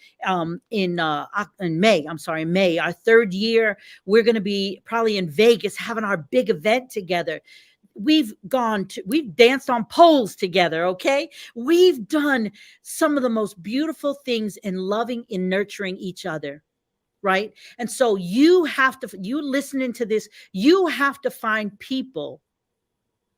in May. I'm sorry, May, our 3rd year. We're going to be probably in Vegas having our big event together. We've danced on poles together. Okay. We've done some of the most beautiful things in loving and nurturing each other. Right. And so you listening to this, you have to find people,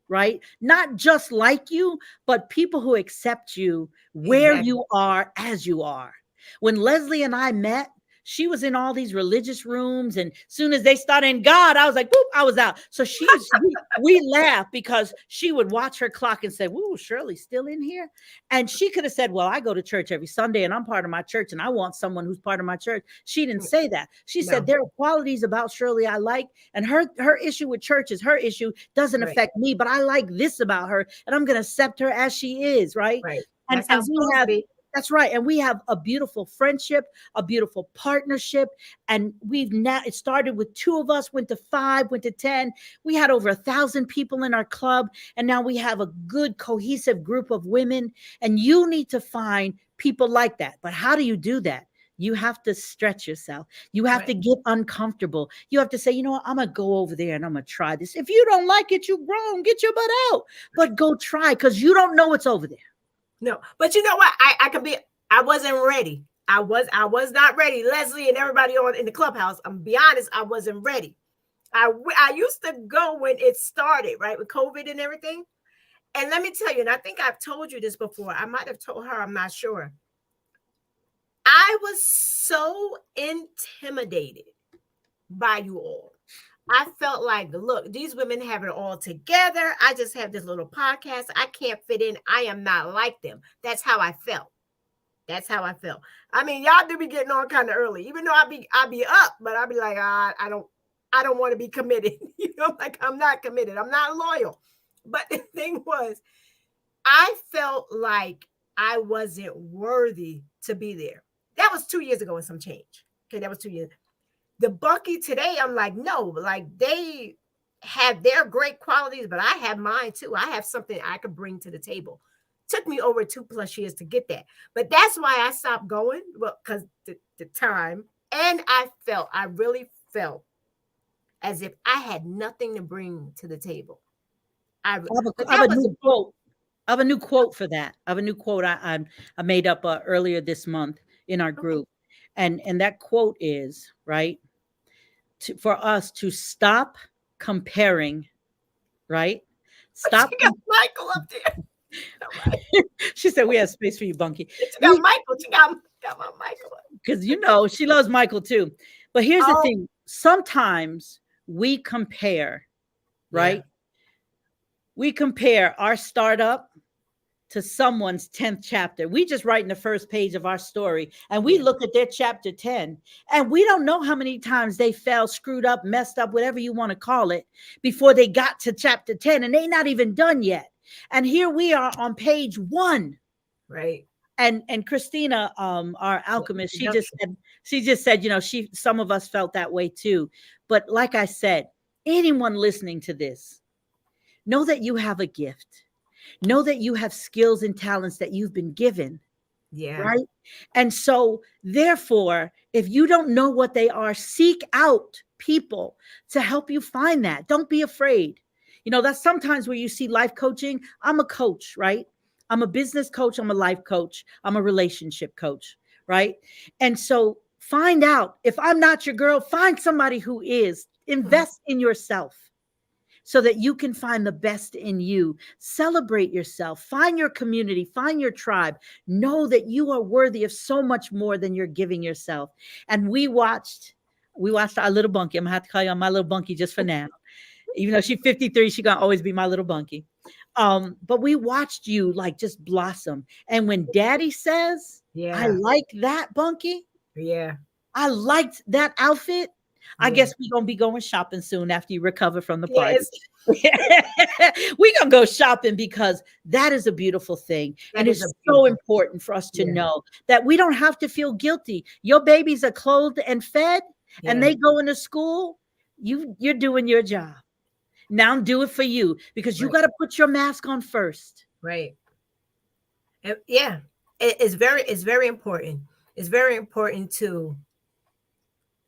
right? Not just like you, but people who accept you where Exactly. you are as you are. When Leslie and I met, she was in all these religious rooms, and as soon as they started in God, I was like, boop, I was out. So we laughed because she would watch her clock and say, woo, Shirley's still in here. And she could have said, well, I go to church every Sunday and I'm part of my church and I want someone who's part of my church. She didn't say that. She said, No. there are qualities about Shirley I like, and her issue with church is her issue, doesn't Right. affect me, but I like this about her and I'm going to accept her as she is. Right. Right. And, That's how it's supposed to be. that's right. And we have a beautiful friendship, a beautiful partnership. And it started with 2 of us, went to 5, went to 10. We had over 1,000 people in our club. And now we have a good, cohesive group of women. And you need to find people like that. But how do you do that? You have to stretch yourself. You have to get uncomfortable. You have to say, you know what? I'm going to go over there and I'm going to try this. If you don't like it, you're wrong. Get your butt out. But go try, because you don't know what's over there. No, but you know what? I wasn't ready. I was not ready. Leslie and everybody in the clubhouse, I'm gonna be honest, I wasn't ready. I used to go when it started, right, with COVID and everything. And let me tell you, and I think I've told you this before. I might have told her, I'm not sure. I was so intimidated by you all. I felt like, look, these women have it all together. I just have this little podcast. I can't fit in. I am not like them. That's how I felt. That's how I felt. I mean, y'all do be getting on kind of early, even though I'll be up, but I'll be like, I don't want to be committed. You know, like I'm not committed. I'm not loyal. But the thing was, I felt like I wasn't worthy to be there. That was 2 years ago and some change. Okay, that was 2 years. The Bunky today, I'm like, no, like they have their great qualities, but I have mine too. I have something I could bring to the table. Took me over 2+ years to get that. But that's why I stopped going. Well, because the time. And I really felt as if I had nothing to bring to the table. I have a new quote. I have a new quote for that. I have a new quote I made up earlier this month in our group. And that quote is, right, for us to stop comparing, right? Stop. She got Michael up there. She said we have space for you, Bunky. She got Michael. She got my Michael. Because she loves Michael too. But here's the thing. Sometimes we compare, right? Yeah. We compare our startup to someone's 10th chapter. We just write in the first page of our story and we look at their chapter 10 and we don't know how many times they fell, screwed up, messed up, whatever you want to call it, before they got to chapter 10 and they're not even done yet. And here we are on page 1. Right. And Christina, our alchemist, she just said, some of us felt that way too. But like I said, anyone listening to this, know that you have a gift. Know that you have skills and talents that you've been given. Yeah. Right. And so therefore, if you don't know what they are, seek out people to help you find that. Don't be afraid. That's sometimes where you see life coaching. I'm a coach, right? I'm a business coach. I'm a life coach. I'm a relationship coach, right? And so find out, if I'm not your girl, find somebody who is. Invest in yourself so that you can find the best in you. Celebrate yourself. Find your community. Find your tribe. Know that you are worthy of so much more than you're giving yourself. And we watched our little Bunky. I'm going to have to call you on my little Bunky just for now. Even though she's 53, she's going to always be my little Bunky. But we watched you like just blossom. And when Daddy says, I like that, Bunky. Yeah. I liked that outfit. I guess we're going to be going shopping soon after you recover from the party. We gonna go shopping because that is a beautiful thing. And That is a it's so beautiful. important for us to Yeah. know that we don't have to feel guilty. Your babies are clothed and fed and Yeah. they go into school. You're doing your job. Now do it for you because you Right. got to put your mask on first. Right. Yeah. It's very important. It's very important to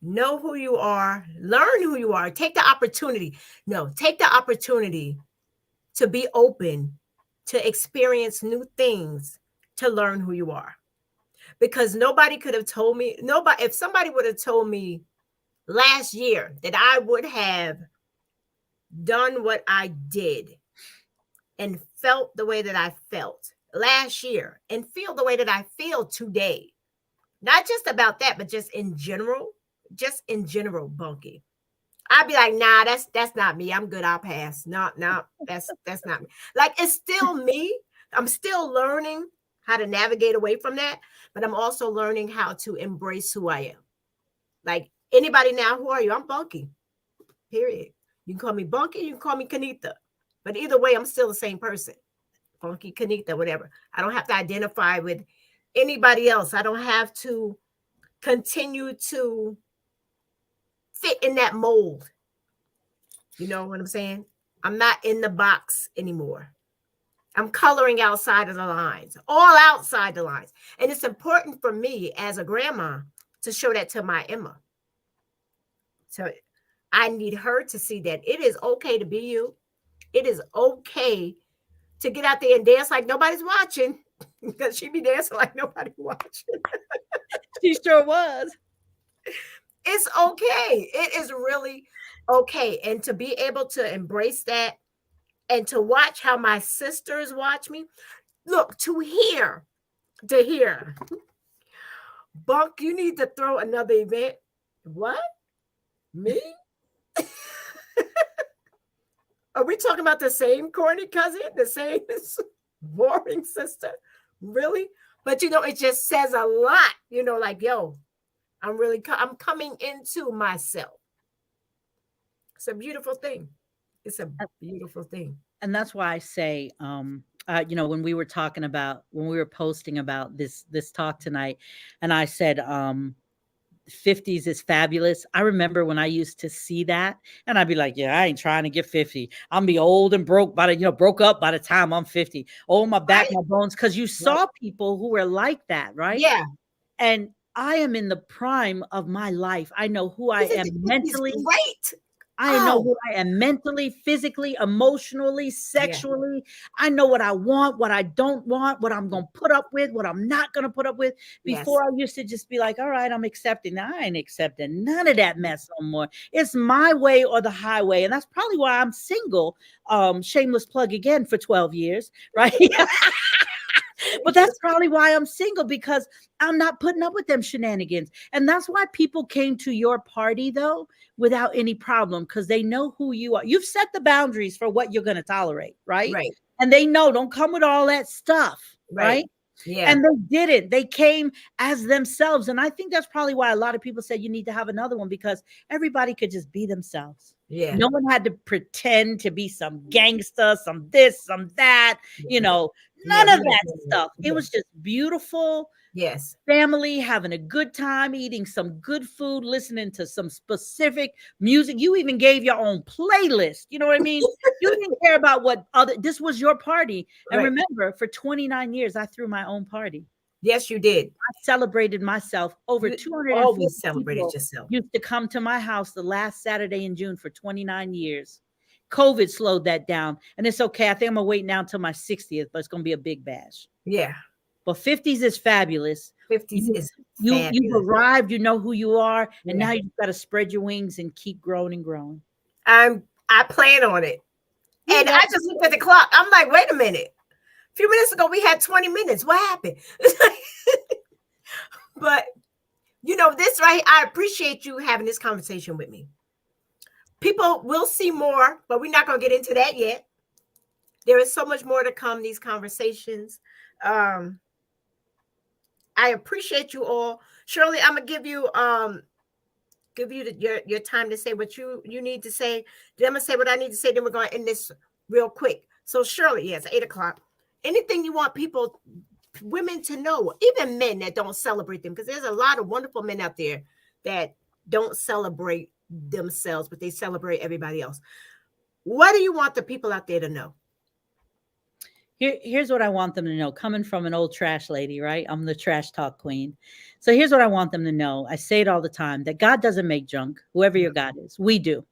know who you are, learn who you are, take the opportunity. No, take the opportunity to be open, to experience new things, to learn who you are. Because nobody could have told me, nobody, if somebody would have told me last year that I would have done what I did and felt the way that I felt last year and feel the way that I feel today, not just about that, but just in general, Bunky. I'd be like, nah, that's not me. I'm good. I'll pass. No, no, that's not me. Like it's still me. I'm still learning how to navigate away from that, but I'm also learning how to embrace who I am. Like anybody now, who are you? I'm Bunky. Period. You can call me Bunky, you can call me Kanita. But either way, I'm still the same person. Funky Kanita, whatever. I don't have to identify with anybody else. I don't have to continue to fit in that mold. You know what I'm saying? I'm not in the box anymore. I'm coloring outside of the lines, all outside the lines. And it's important for me as a grandma to show that to my Emma. So I need her to see that it is okay to be you. It is okay to get out there and dance like nobody's watching because she be dancing like nobody's watching. She sure was. It's okay. It is really okay. And to be able to embrace that and to watch how my sisters watch me. Look, to hear, Bunk, you need to throw another event. What? Me? Are we talking about the same corny cousin? The same boring sister? Really? But it just says a lot, like, yo, I'm coming into myself. It's a beautiful thing. It's a beautiful thing. And that's why I say, when we were posting about this talk tonight, and I said, 50s is fabulous. I remember when I used to see that and I'd be like, yeah, I ain't trying to get 50. I'm be old and broke broke up by the time I'm 50. Oh, my back, Right? my bones. Cause you Right. saw people who were like that, right? Yeah. And I am in the prime of my life. I know who I Isn't am the 50s mentally. great? I know Oh, who I am mentally, physically, emotionally, yeah. sexually. I know what I want, what I don't want, what I'm going to put up with, what I'm not going to put up with. Yes. Before I used to just be like, all right, I'm accepting. Now I ain't accepting none of that mess no more. It's my way or the highway. And that's probably why I'm single. Shameless plug again for 12 years, right? But that's probably why I'm single, because I'm not putting up with them shenanigans. And that's why people came to your party, though, without any problem, because they know who you are. You've set the boundaries for what you're going to tolerate, right? Right. And they know, don't come with all that stuff, Right. right? Yeah. And they didn't. They came as themselves. And I think that's probably why a lot of people said you need to have another one, because everybody could just be themselves. Yeah. No one had to pretend to be some gangster, some this, some that, Yeah. Yeah. none We of don't that do that. stuff. It Yeah. was just beautiful Yes. family having a good time, eating some good food, listening to some specific music. You even gave your own playlist. You know what I mean? You didn't care about this was your party. And Right. remember, for 29 years, I threw my own party. Yes, you did. I celebrated myself. Over You 240 always celebrated people yourself. used to come to my house the last Saturday in June for 29 years. COVID slowed that down. And it's okay. I think I'm going to wait now until my 60th, but it's going to be a big bash. Yeah. But 50s is fabulous. 50s You, is you've fabulous. arrived, you know who you are, and Yeah. now you got to spread your wings and keep growing and growing. I plan on it. And I just looked at the clock. I'm like, wait a minute. A few minutes ago, we had 20 minutes. What happened? But, this right, I appreciate you having this conversation with me. People will see more, but we're not going to get into that yet. There is so much more to come, these conversations. I appreciate you all. Shirley, I'm going to give you give you your time to say what you need to say. Then I'm gonna say what I need to say. Then we're gonna end this real quick. So Shirley, yes, 8 o'clock. Anything you want people, women to know, even men that don't celebrate them, because there's a lot of wonderful men out there that don't celebrate themselves, but they celebrate everybody else. What do you want the people out there to know? Here's what I want them to know. Coming from an old trash lady, right? I'm the trash talk queen. So here's what I want them to know. I say it all the time that God doesn't make junk, whoever your God is. We do.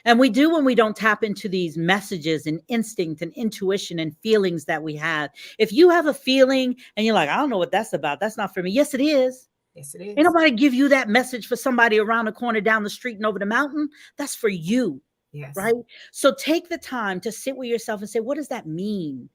And we do when we don't tap into these messages and instinct and intuition and feelings that we have. If you have a feeling and you're like, I don't know what that's about, that's not for me. Yes, it is. Yes, it Ain't is. nobody give you that message for somebody around the corner, down the street, and over the mountain. That's for you, Yes. right? So take the time to sit with yourself and say, what does that mean?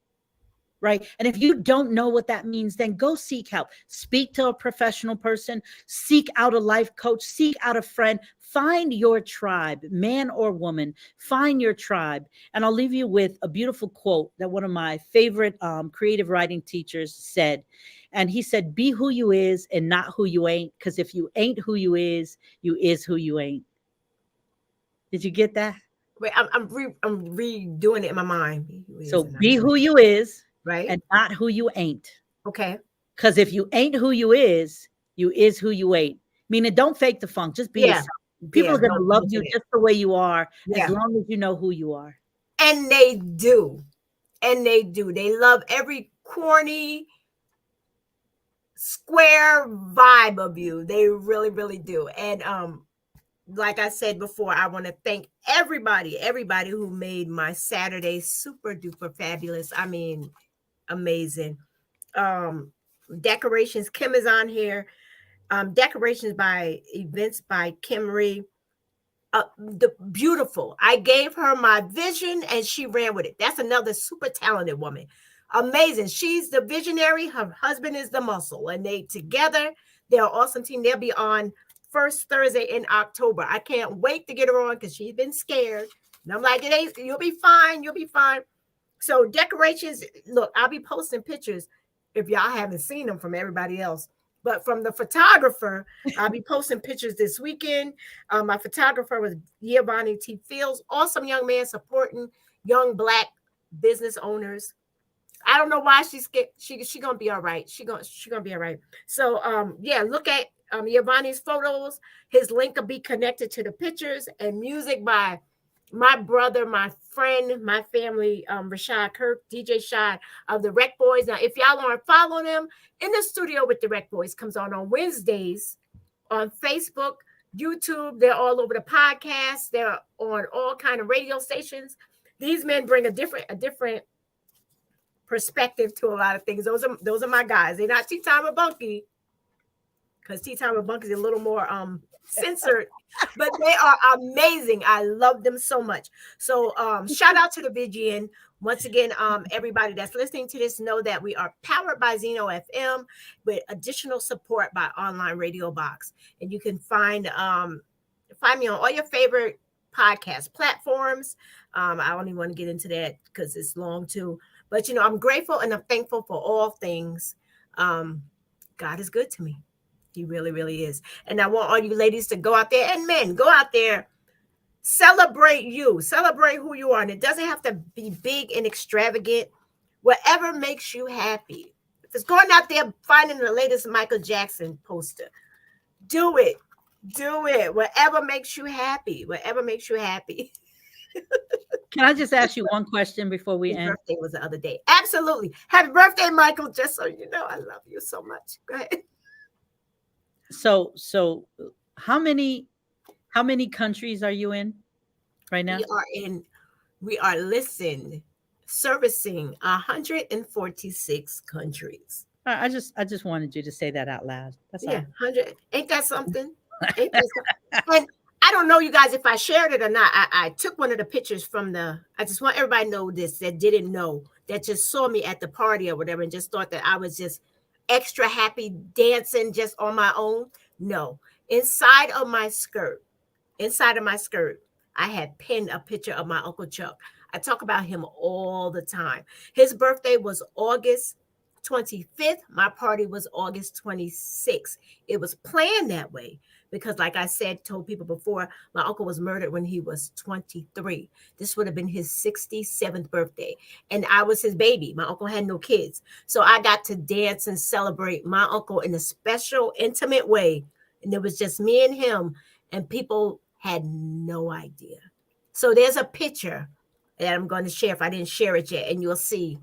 Right. And if you don't know what that means, then go seek help. Speak to a professional person, seek out a life coach, seek out a friend, find your tribe, man or woman, find your tribe. And I'll leave you with a beautiful quote that one of my favorite creative writing teachers said. And he said, be who you is and not who you ain't. Because if you ain't who you is who you ain't. Did you get that? Wait, I'm redoing it in my mind. So be who you is, right, and not who you ain't. Okay. Because if you ain't who you is who you ain't. Meaning, don't fake the funk. Just be yourself. People are going to love you just the way you are, as long as you know who you are. And they do. And they do. They love every corny, square vibe of you. They really, really do. And like I said before, I want to thank everybody who made my Saturday super duper fabulous. I mean, amazing. Decorations, Kim is on here. Decorations by Events by Kimmery. The beautiful. I gave her my vision and she ran with it. That's another super talented woman. Amazing. She's the visionary. Her husband is the muscle, and they together, they're an awesome team. They'll be on first Thursday in October. I can't wait to get her on because she's been scared. And I'm like, it ain't, you'll be fine. You'll be fine. So decorations, look, I'll be posting pictures if y'all haven't seen them from everybody else. But from the photographer, I'll be posting pictures this weekend. My photographer was Giovanni T. Fields, awesome young man supporting young Black business owners. I don't know why she's scared. She gonna be all right. She gonna be all right. So yeah, look at Giovanni's photos. His link will be connected to the pictures, and music by my brother, my friend, my family, Rashad Kirk, DJ Shad of the Rec Boys. Now, if y'all aren't following them, In the Studio with the Rec Boys comes on Wednesdays on Facebook, YouTube. They're all over the podcast. They're on all kind of radio stations. These men bring a different perspective to a lot of things. Those are my guys. They're not Tea Time with Bunky, because Tea Time with Bunky is a little more censored, but they are amazing. I love them so much. So shout out to the VGN. Once again, everybody that's listening to this, know that we are powered by Zeno FM with additional support by Online Radio Box. And you can find me on all your favorite podcast platforms. I don't even want to get into that because it's long too. But, I'm grateful and I'm thankful for all things. God is good to me. He really, really is. And I want all you ladies to go out there, and men, go out there, celebrate you, celebrate who you are. And it doesn't have to be big and extravagant. Whatever makes you happy. If it's going out there finding the latest Michael Jackson poster, do it. Do it. Whatever makes you happy. Whatever makes you happy. Can I just ask you one question before we end? His birthday was the other day. Absolutely. Happy birthday, Michael. Just so you know, I love you so much. Go ahead. So how many countries are you in right now? We are servicing 146 countries. I just wanted you to say that out loud. That's all. 100. Ain't that something? Ain't that something? And I don't know, you guys, if I shared it or not. I took one of the pictures from I just want everybody to know this, that didn't know, that just saw me at the party or whatever and just thought that I was just extra happy dancing just on my own. No. Inside of my skirt, I had pinned a picture of my Uncle Chuck. I talk about him all the time. His birthday was August 25th. My party was August 26th. It was planned that way because, like I said, told people before, my uncle was murdered when he was 23. This would have been his 67th birthday. And I was his baby. My uncle had no kids. So I got to dance and celebrate my uncle in a special, intimate way. And it was just me and him, and people had no idea. So there's a picture that I'm going to share if I didn't share it yet, and you'll see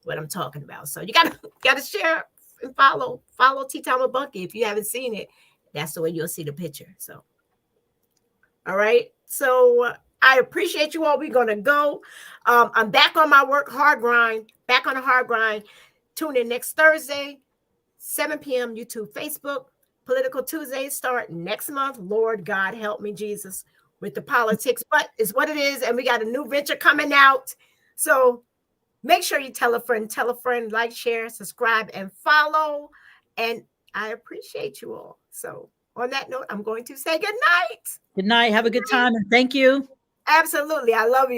what I'm talking about. So you gotta share and follow Tea Time with Bunky if you haven't seen it. That's the way you'll see the picture. So, all right. So I appreciate you all. We're gonna go. I'm back on my hard grind. Back on the hard grind. Tune in next Thursday, 7 p.m. YouTube, Facebook. Political Tuesdays start next month. Lord God, help me, Jesus, with the politics. But it's what it is, and we got a new venture coming out. So make sure you tell a friend, like, share, subscribe, and follow. And I appreciate you all. So on that note, I'm going to say good night. Good night. Have a good time. And thank you. Absolutely. I love you.